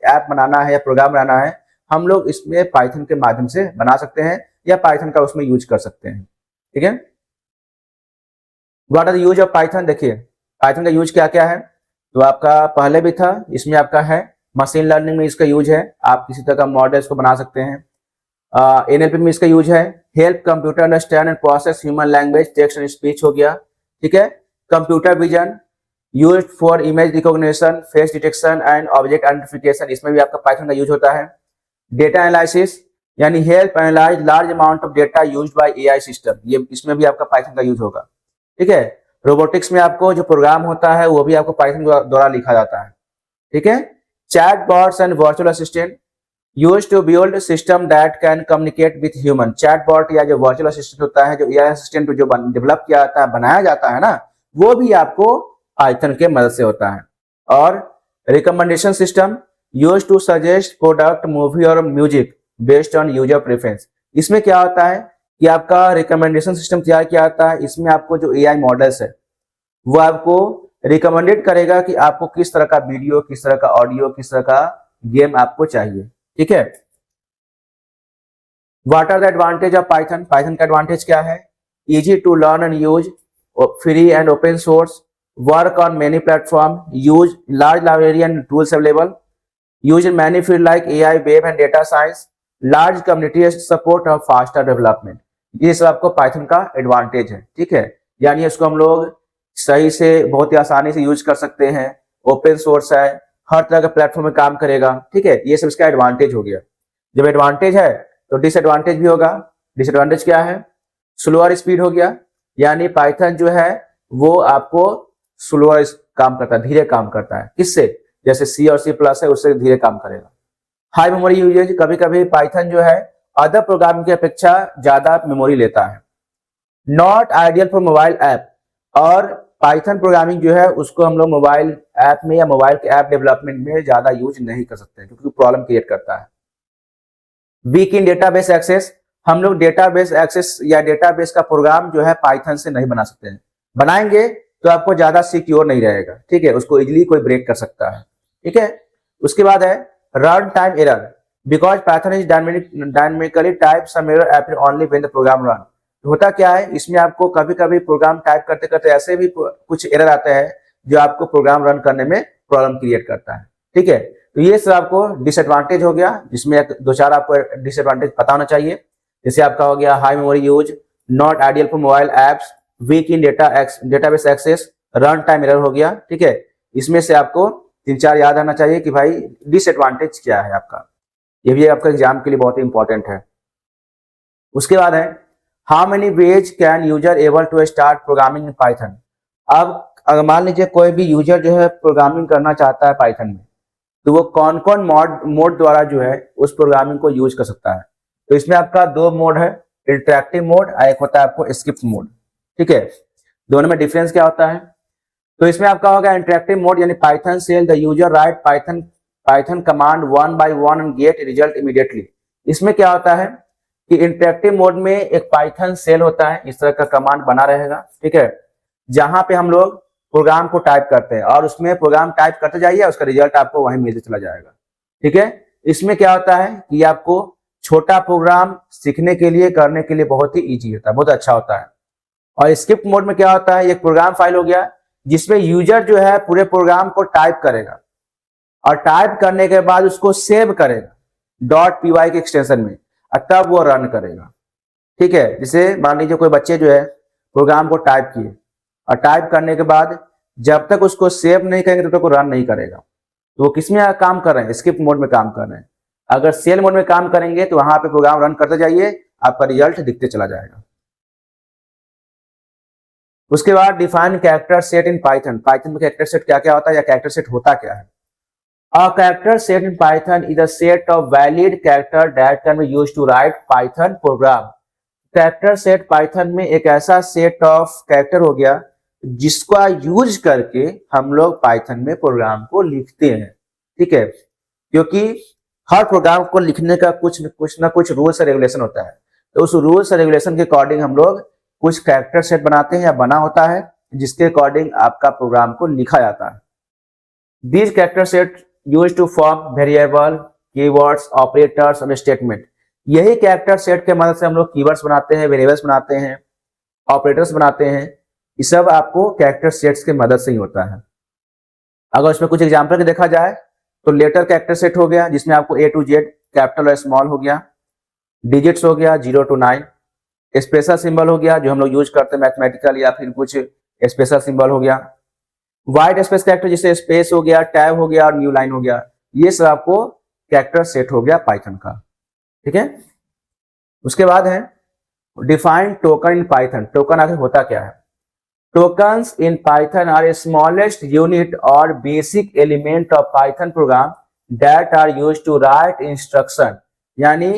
ऐप बनाना है या प्रोग्राम बनाना है, हम लोग इसमें पाइथन के माध्यम से बना सकते हैं या पाइथन का उसमें यूज कर सकते हैं। ठीक है, what are the use of Python? देखिए पाइथन का यूज क्या क्या है, तो आपका पहले भी था, इसमें आपका है मशीन लर्निंग में इसका यूज है, आप किसी तरह का मॉडल्स को बना सकते हैं। एनएलपी में इसका यूज है, help computer understand and process human language text and speech हो गया, ठीक है। Computer vision used for image recognition, face detection and object identification, इसमें भी आपका पाइथन का यूज होता है। डेटा एनालिसिस यानी help analyse large amount of data used by AI system, ये इसमें भी आपका पाइथन का यूज होगा, ठीक है। रोबोटिक्स में आपको जो प्रोग्राम होता है वो भी आपको पाइथन द्वारा लिखा जाता है, ठीक है। Chatbots and virtual assistant used to build system that can communicate with human, chatbot या जो वर्चुअल असिस्टेंट होता है, जो एआई असिस्टेंट जो डेवलप किया जाता है, बनाया जाता है ना, वो भी आपको पाइथन के मदद से होता है। और recommendation system used to suggest product, movie और music based on user preference, इसमें क्या होता है कि आपका रिकमेंडेशन सिस्टम तैयार किया जाता है, इसमें आपको जो एआई मॉडल्स है वो आपको रिकमेंडेड करेगा कि आपको किस तरह का वीडियो, किस तरह का ऑडियो, किस तरह का गेम आपको चाहिए, ठीक है। What are the advantage of Python, Python का एडवांटेज क्या है, easy to learn and use, free and open source, work on many platform, use large library and tools available, use in many field like AI, web and data science, large community support और faster development, ये सब आपको Python का advantage है, ठीक है। यानी इसको हम लोग सही से बहुत ही आसानी से यूज कर सकते हैं, ओपन सोर्स है, हर तरह के प्लेटफॉर्म में काम करेगा, ठीक है। ये सब इसका एडवांटेज हो गया। जब एडवांटेज है तो डिसएडवांटेज भी होगा। डिसएडवांटेज क्या है, स्लोअर स्पीड हो गया, यानी पाइथन जो है वो आपको स्लोअर काम करता है, धीरे काम करता है, किससे, जैसे सी और सी प्लस है उससे धीरे काम करेगा। हाई मेमोरी यूजेज, कभी कभी पाइथन जो है अदर प्रोग्राम की अपेक्षा ज्यादा मेमोरी लेता है। Not ideal for mobile app, और पाइथन प्रोग्रामिंग जो है उसको हम लोग मोबाइल ऐप में या मोबाइल के ऐप डेवलपमेंट में ज्यादा यूज नहीं कर सकते क्योंकि प्रॉब्लम क्रिएट करता है। वीक इन डेटाबेस एक्सेस, हम लोग डेटाबेस एक्सेस या डेटाबेस का प्रोग्राम जो है पाइथन से नहीं बना सकते हैं, बनाएंगे तो आपको ज्यादा सिक्योर नहीं रहेगा, ठीक है, उसको इजिली कोई ब्रेक कर सकता है, ठीक है। उसके बाद है run time error, because Python is dynamically type some error appear only when the program run. होता क्या है, इसमें आपको कभी कभी प्रोग्राम टाइप करते करते ऐसे भी कुछ एरर आते हैं जो आपको प्रोग्राम रन करने में प्रॉब्लम क्रिएट करता है, ठीक है। तो ये सब आपको डिसएडवांटेज हो गया, जिसमें दो चार आपको डिसएडवांटेज पता होना चाहिए। जैसे आपका हो गया high memory use, not ideal for mobile apps, weak in database access, run time error हो गया, ठीक है। इसमें से आपको 3-4 याद आना चाहिए कि भाई डिसएडवांटेज क्या है आपका, ये भी आपका एग्जाम के लिए बहुत ही इंपॉर्टेंट है। उसके बाद है how many ways can user able to start programming in Python. अब अगर मान लीजिए कोई भी यूजर जो है प्रोग्रामिंग करना चाहता है पाइथन में, तो वो कौन कौन मोड द्वारा जो है उस प्रोग्रामिंग को यूज कर सकता है। तो इसमें आपका 2 मोड है, इंटरेक्टिव मोड और एक होता है आपको स्क्रिप्ट मोड, ठीक है। दोनों में डिफरेंस क्या होता है, तो इसमें आपका होगा इंटरेक्टिव मोड, यानी Python shell the user write Python command 1 by 1 and get result immediately. इसमें क्या होता है कि इंटरेक्टिव मोड में एक पाइथन सेल होता है, इस तरह का कमांड बना रहेगा, ठीक है, जहां पे हम लोग प्रोग्राम को टाइप करते हैं और उसमें प्रोग्राम टाइप करते जाइए, उसका रिजल्ट आपको वहीं मिलते चला जाएगा, ठीक है। इसमें क्या होता है कि आपको छोटा प्रोग्राम सीखने के लिए, करने के लिए बहुत ही ईजी होता है, बहुत अच्छा होता है। और स्क्रिप्ट मोड में क्या होता है, एक प्रोग्राम फाइल हो गया जिसमें यूजर जो है पूरे प्रोग्राम को टाइप करेगा और टाइप करने के बाद उसको सेव करेगा .py के एक्सटेंशन में, और तब वो रन करेगा, ठीक है। जैसे मान लीजिए कोई बच्चे जो है प्रोग्राम को टाइप किए और टाइप करने के बाद जब तक उसको सेव नहीं करेंगे तब तक वो रन नहीं करेगा, तो वो किस में काम कर रहे हैं, स्क्रिप्ट मोड में काम कर रहे हैं। अगर सेल मोड में काम करेंगे तो वहां पे प्रोग्राम रन करते जाइए, आपका रिजल्ट दिखते चला जाएगा। उसके बाद डिफाइन कैरेक्टर सेट इन पाइथन, पाइथन में कैरेक्टर सेट क्या क्या होता है या कैरेक्टर सेट होता क्या है। A character set in Python is a set of valid character that can be used to write Python program. Character set Python में एक ऐसा set of character हो गया जिसका यूज करके हम लोग Python में प्रोग्राम को लिखते हैं, ठीक है। क्योंकि हर प्रोग्राम को लिखने का कुछ ना कुछ रूल्स और रेगुलेशन होता है, तो उस रूल्स और रेगुलेशन के अकॉर्डिंग हम लोग कुछ कैरेक्टर सेट बनाते हैं या बना होता है जिसके अकॉर्डिंग आपका प्रोग्राम को लिखा जाता है। These character set used to form variable, keywords, operators and statement. यही कैरेक्टर सेट के मदद से हम लोग कीवर्ड्स बनाते हैं, वेरिएबल्स बनाते हैं, ऑपरेटर्स बनाते हैं, ये सब आपको कैरेक्टर सेट्स के मदद से ही होता है। अगर उसमें कुछ एग्जाम्पल देखा जाए तो लेटर कैरेक्टर सेट हो गया जिसमें आपको A to Z कैपिटल और स्मॉल हो गया, डिजिट्स हो गया 0 to 9, स्पेशल सिंबल हो गया जो हम लोग यूज करते हैं मैथमेटिकल या फिर कुछ स्पेशल सिंबल हो गया, वाइट स्पेस कैरेक्टर जिससे स्पेस हो गया, टैब हो गया और न्यू लाइन हो गया। ये सब आपको कैरेक्टर सेट हो गया पाइथन का, ठीक है। उसके बाद है define token in Python. Token आखिर होता क्या है? Tokens in Python are a smallest unit or basic element of Python program that are used to write instruction। यानी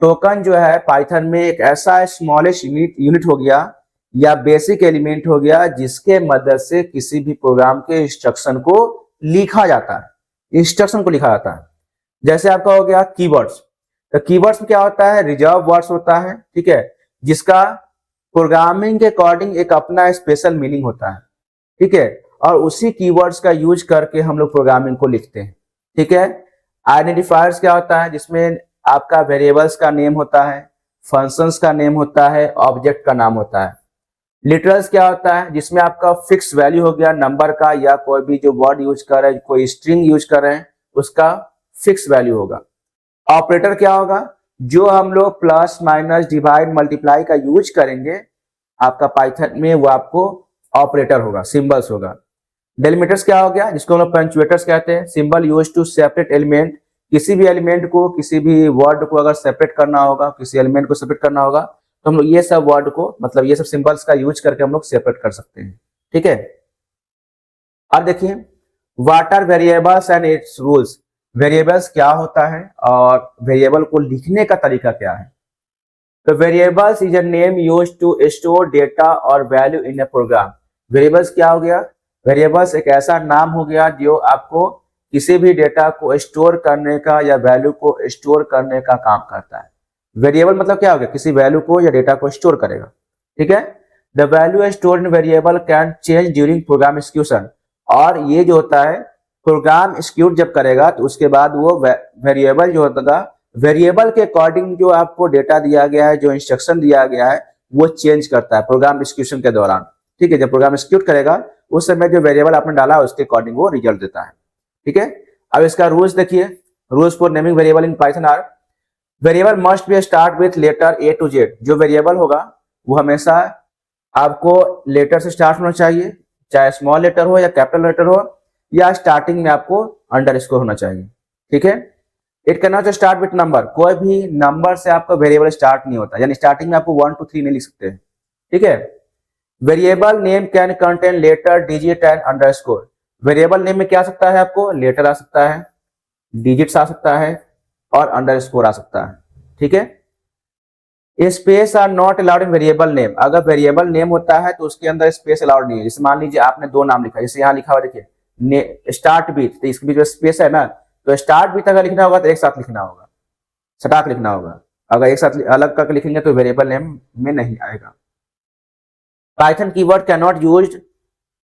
टोकन जो है पाइथन में एक ऐसा स्मॉलेस्ट यूनिट हो गया या बेसिक एलिमेंट हो गया जिसके मदद से किसी भी प्रोग्राम के इंस्ट्रक्शन को लिखा जाता है, इंस्ट्रक्शन को लिखा जाता है। जैसे आपका हो गया कीवर्ड्स, तो कीवर्ड्स में क्या होता है? रिजर्व वर्ड्स होता है, ठीक है, जिसका प्रोग्रामिंग के अकॉर्डिंग एक अपना स्पेशल मीनिंग होता है, ठीक है, और उसी कीवर्ड्स का यूज करके हम लोग प्रोग्रामिंग को लिखते हैं, ठीक है। आइडेंटिफायर्स क्या होता है? जिसमें आपका वेरिएबल्स का नेम होता है, फंक्शंस का नेम होता है, ऑब्जेक्ट का नाम होता है। लिटरल्स क्या होता है? जिसमें आपका फिक्स वैल्यू हो गया नंबर का या कोई भी जो वर्ड यूज कर रहे हैं, कोई स्ट्रिंग यूज कर रहे हैं, उसका फिक्स वैल्यू होगा। ऑपरेटर क्या होगा? जो हम लोग प्लस माइनस डिवाइड मल्टीप्लाई का यूज करेंगे आपका पाइथन में, वो आपको ऑपरेटर होगा, सिंबल्स होगा। डेलिमिटर्स क्या हो गया? जिसको हम लोग पंक्चुएटर्स कहते हैं। Symbol use to separate element, किसी भी एलिमेंट को, किसी भी वर्ड को अगर सेपरेट करना होगा, किसी एलिमेंट को सेपरेट करना होगा तो हम लोग ये सब वर्ड को, मतलब ये सब सिंबल्स का यूज करके हम लोग सेपरेट कर सकते हैं, ठीक है। अब देखिए what are variables and its rules. Variables क्या होता है और वेरिएबल को लिखने का तरीका क्या है? तो variables is a name used to store data और value in a program. Variables क्या हो गया? वेरिएबल्स एक ऐसा नाम हो गया जो आपको किसी भी डेटा को स्टोर करने का या वैल्यू को स्टोर करने का काम करता है। वेरिएबल मतलब क्या हो गया? किसी वैल्यू को या डेटा को स्टोर करेगा, ठीक है। The value stored in variable can change during program execution. और ये जो होता है प्रोग्राम एग्जीक्यूट जब करेगा तो उसके बाद वो वेरिएबल जो होगा, वेरिएबल के अकॉर्डिंग जो आपको डेटा दिया गया है, जो इंस्ट्रक्शन दिया गया है, वो चेंज करता है प्रोग्राम एग्जीक्यूशन के दौरान, ठीक है। जब प्रोग्राम एग्जीक्यूट करेगा उस समय जो वेरिएबल आपने डाला उसके अकॉर्डिंग वो रिजल्ट देता है, ठीक है। अब इसका रूल्स देखिए, rules for naming variable in Python are variable must be start with letter A to Z। जो वेरिएबल होगा वो हमेशा आपको लेटर से स्टार्ट होना चाहिए, चाहे स्मॉल लेटर हो या कैपिटल लेटर हो, या स्टार्टिंग में आपको अंडरस्कोर होना चाहिए, ठीक है। It can not start with number. कोई भी नंबर से आपका वेरिएबल स्टार्ट नहीं होता, यानी स्टार्टिंग में आपको 1 to 3 नहीं लिख सकते, ठीक है। Variable name can contain letter, digit and underscore. Variable name में क्या आ सकता है? आपको लेटर आ सकता है, डिजिट्स आ सकता है और अंडरस्कोर आ सकता है, ठीक है। Space are not allowed in variable name. अगर वेरिएबल नेम होता है तो उसके अंदर स्पेस अलाउड नहीं है। जैसे मान लीजिए आपने 2 नाम लिखा, जैसे यहाँ लिखा हुआ देखिए स्टार्ट विथ, तो इसके बीच में स्पेस है ना, तो स्टार्ट विथ अगर लिखना होगा तो एक साथ लिखना होगा, सटाक लिखना होगा। अगर एक साथ अलग करके लिखेंगे तो वेरिएबल नेम में नहीं आएगा। Python keyword can not used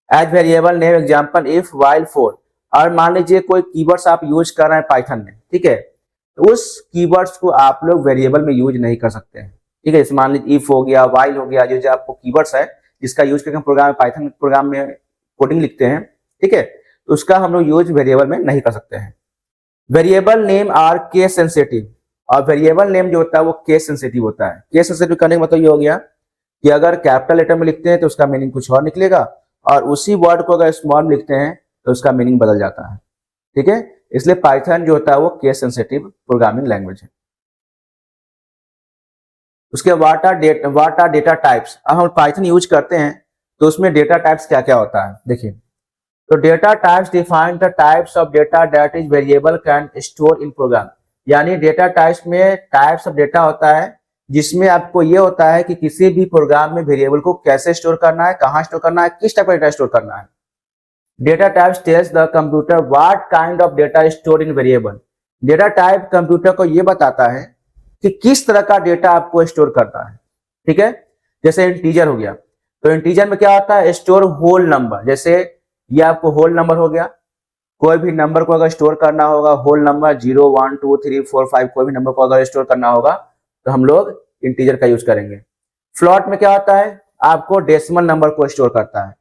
as variable name, example if, while, for. और मान लीजिए कोई कीवर्ड्स आप यूज कर रहे हैं पाइथन में, ठीक है, तो उस कीवर्ड्स को आप लोग वेरिएबल में यूज नहीं कर सकते हैं, ठीक है। जैसे मान लीजिए इफ हो गया, व्हाइल हो गया, जो आपको कीवर्ड्स है जिसका यूज करके प्रोग्राम पाइथन प्रोग्राम में कोडिंग लिखते हैं, ठीक है, तो उसका हम लोग यूज वेरिएबल में नहीं कर सकते हैं। Variable name are case sensitive. और वेरिएबल नेम जो होता है वो केस सेंसिटिव होता है। केस सेंसिटिव करने का मतलब ये हो गया कि अगर कैपिटल लेटर में लिखते हैं तो उसका मीनिंग कुछ और निकलेगा, और उसी वर्ड को अगर स्मॉल में लिखते हैं तो उसका मीनिंग बदल जाता है, ठीक है। इसलिए पाइथन जो होता है वो केस सेंसिटिव प्रोग्रामिंग लैंग्वेज है। उसके व्हाट आर डेटा टाइप्स। अब हम पाइथन यूज करते हैं तो उसमें डेटा टाइप्स क्या क्या होता है देखिए। तो data types define the types of data that is variable can store in program. यानी डेटा टाइप्स में टाइप्स ऑफ डेटा होता है जिसमें आपको ये होता है कि किसी भी प्रोग्राम में वेरिएबल को कैसे स्टोर करना है, कहाँ स्टोर करना है, किस टाइप का डेटा स्टोर करना है। Data types tells the computer what kind of data store in variable. Data type computer को ये बताता है कि किस तरह का डेटा आपको स्टोर करना है, ठीक है। जैसे इंटीजर हो गया, तो इंटीजर में क्या होता है? Store whole number. जैसे ये आपको होल नंबर हो गया, कोई भी नंबर को अगर स्टोर करना होगा, होल नंबर 0 1 2 3 4 5 कोई भी नंबर को अगर स्टोर करना होगा तो हम लोग इंटीजर का यूज करेंगे। फ्लॉट में क्या होता है? आपको डेसिमल नंबर को स्टोर करता है,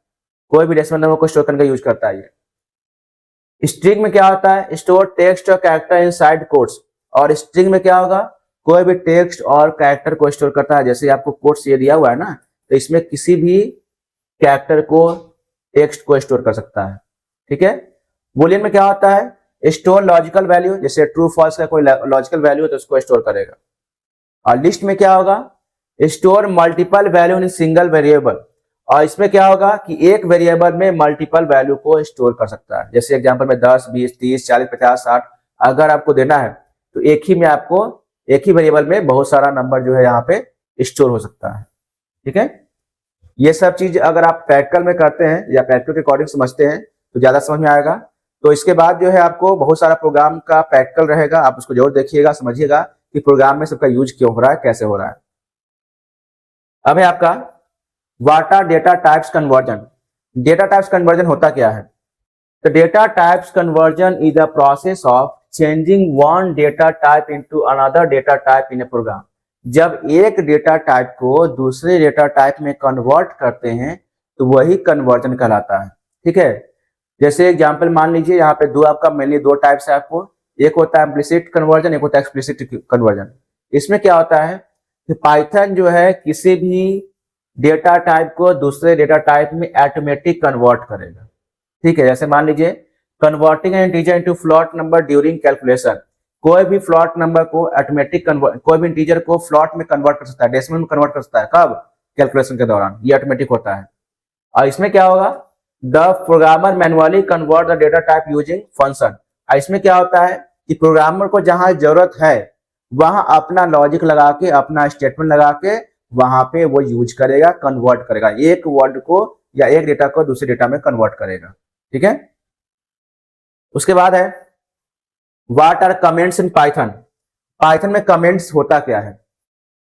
कोई भी डेसिमल नंबर को स्टोर करने का यूज करता है ये। स्ट्रिंग में क्या होता है, स्टोर टेक्स्ट और कैरेक्टर इनसाइड कोट्स, और स्ट्रिंग में क्या होगा, कोई भी टेक्स्ट और कैरेक्टर को स्टोर करता है। जैसे आपको कोट्स ये दिया हुआ है ना, तो इसमें किसी भी कैरेक्टर को, टेक्स्ट को स्टोर कर सकता है, ठीक है। बूलियन में क्या होता है, स्टोर लॉजिकल वैल्यू, जैसे ट्रू फॉल्स का कोई लॉजिकल वैल्यू है तो उसको स्टोर करेगा। और लिस्ट में क्या होगा, store multiple value in single variable, और इसमें क्या होगा कि एक वेरिएबल में मल्टीपल वैल्यू को स्टोर कर सकता है। जैसे एग्जांपल में 10, 20, 30, 40, 50, 60 अगर आपको देना है तो एक ही में आपको, एक ही वेरिएबल में बहुत सारा नंबर जो है यहाँ पे स्टोर हो सकता है, ठीक है। ये सब चीज अगर आप प्रैक्टिकल में करते हैं या प्रैक्टिकल के अकॉर्डिंग समझते हैं तो ज्यादा समझ में आएगा। तो इसके बाद जो है आपको बहुत सारा प्रोग्राम का प्रैक्टिकल रहेगा, आप उसको जरूर देखिएगा, समझिएगा कि प्रोग्राम में सबका यूज क्यों हो रहा है, कैसे हो रहा है। अब है आपका what are data types conversion. Data types conversion होता क्या है, तो data types conversion is the process of changing one data type into another data type in a program. जब एक डेटा टाइप को दूसरे डेटा टाइप में कन्वर्ट करते हैं तो वही कन्वर्जन कहलाता है, ठीक है। जैसे एग्जांपल मान लीजिए, यहाँ पे दो आपका मेनली दो टाइप्स है आपको, एक होता है इम्प्लिसिट कन्वर्जन, एक होता है एक्सप्लिसिट कन्वर्जन। इसमें क्या होता है कि पाइथन जो है किसी भी डेटा टाइप को दूसरे डेटा टाइप में ऑटोमेटिक कन्वर्ट करेगा, ठीक है। जैसे मान लीजिए converting N integer into float number during calculation, कोई भी फ्लोट नंबर को ऑटोमेटिक कन्वर्ट, कोई भी इंटीजर को फ्लोट में कन्वर्ट कर सकता है, डेसिमल में कन्वर्ट कर सकता है, कब, कैलकुलेशन के दौरान, ये ऑटोमेटिक होता है। और इसमें क्या होगा, the programmer manually convert the data type using function. इसमें क्या होता है कि प्रोग्रामर को जहां जरूरत है वहां अपना लॉजिक लगा के, अपना स्टेटमेंट लगा के वहां पे वो यूज करेगा, कन्वर्ट करेगा, एक वर्ड को या एक डेटा को दूसरे डेटा में कन्वर्ट करेगा, ठीक है। उसके बाद है what are comments in Python. Python में कमेंट्स होता क्या है,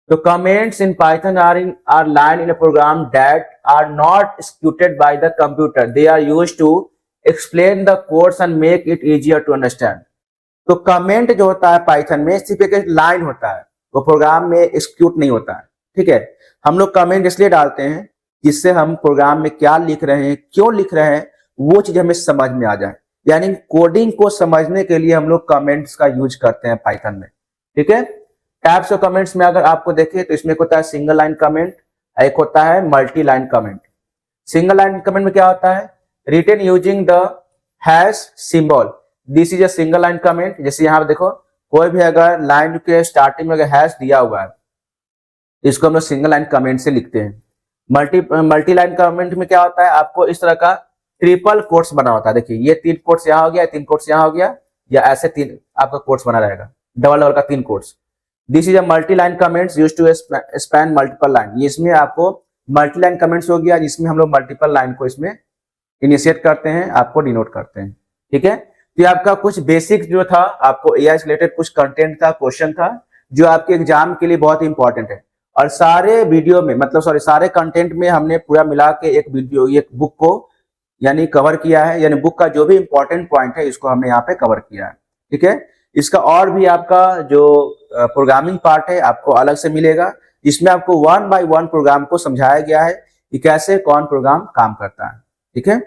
तो comments in Python are line in a program that are not executed by the computer, they are used to explain the codes and make it easier to understand. तो comment जो होता है Python में सिर्फ एक लाइन होता है, वो प्रोग्राम में एक्सिक्यूट नहीं होता है, ठीक है। हम लोग कमेंट इसलिए डालते हैं जिससे हम प्रोग्राम में क्या लिख रहे हैं, क्यों लिख रहे हैं, वो चीज हमें समझ में आ जाए। यानी कोडिंग को समझने के लिए हम लोग कमेंट्स का यूज करते हैं पाइथन में, ठीक है। टाइप्स ऑफ कमेंट्स में अगर आपको देखें तो इसमें एक होता है सिंगल लाइन कमेंट, एक होता है multi line comment. Single line comment में क्या होता है, written using the hash symbol, this is a single line comment. जैसे यहाँ पे देखो, कोई भी अगर लाइन के स्टार्टिंग में अगर हैश दिया हुआ है इसको हम लोग सिंगल लाइन कमेंट से लिखते हैं। मल्टी लाइन कमेंट में क्या होता है, आपको इस तरह का ट्रिपल कोट्स बना होता है। देखिए ये 3 कोट्स यहाँ हो गया, 3 कोट्स यहाँ हो गया, या ऐसे 3 आपका कोट्स बना रहेगा, डबल डबल का 3 quotes. This is a multi line comments used to span multiple line. ये इसमें आपको मल्टी लाइन कमेंट्स हो गया जिसमें हम लोग मल्टीपल लाइन को इसमें इनिशिएट करते हैं, आपको डिनोट करते हैं, ठीक है। तो आपका कुछ बेसिक जो था, आपको एआई से रिलेटेड कुछ कंटेंट था, क्वेश्चन था जो आपके एग्जाम के लिए बहुत इंपॉर्टेंट है। और सारे वीडियो में, मतलब सॉरी सारे कंटेंट में हमने पूरा मिला के एक वीडियो, एक बुक को यानी कवर किया है, यानी बुक का जो भी इंपॉर्टेंट पॉइंट है इसको हमने यहाँ पे कवर किया है, ठीक है। इसका और भी आपका जो प्रोग्रामिंग पार्ट है आपको अलग से मिलेगा, जिसमें आपको 1 बाय 1 प्रोग्राम को समझाया गया है कि कैसे कौन प्रोग्राम काम करता है, ठीक है।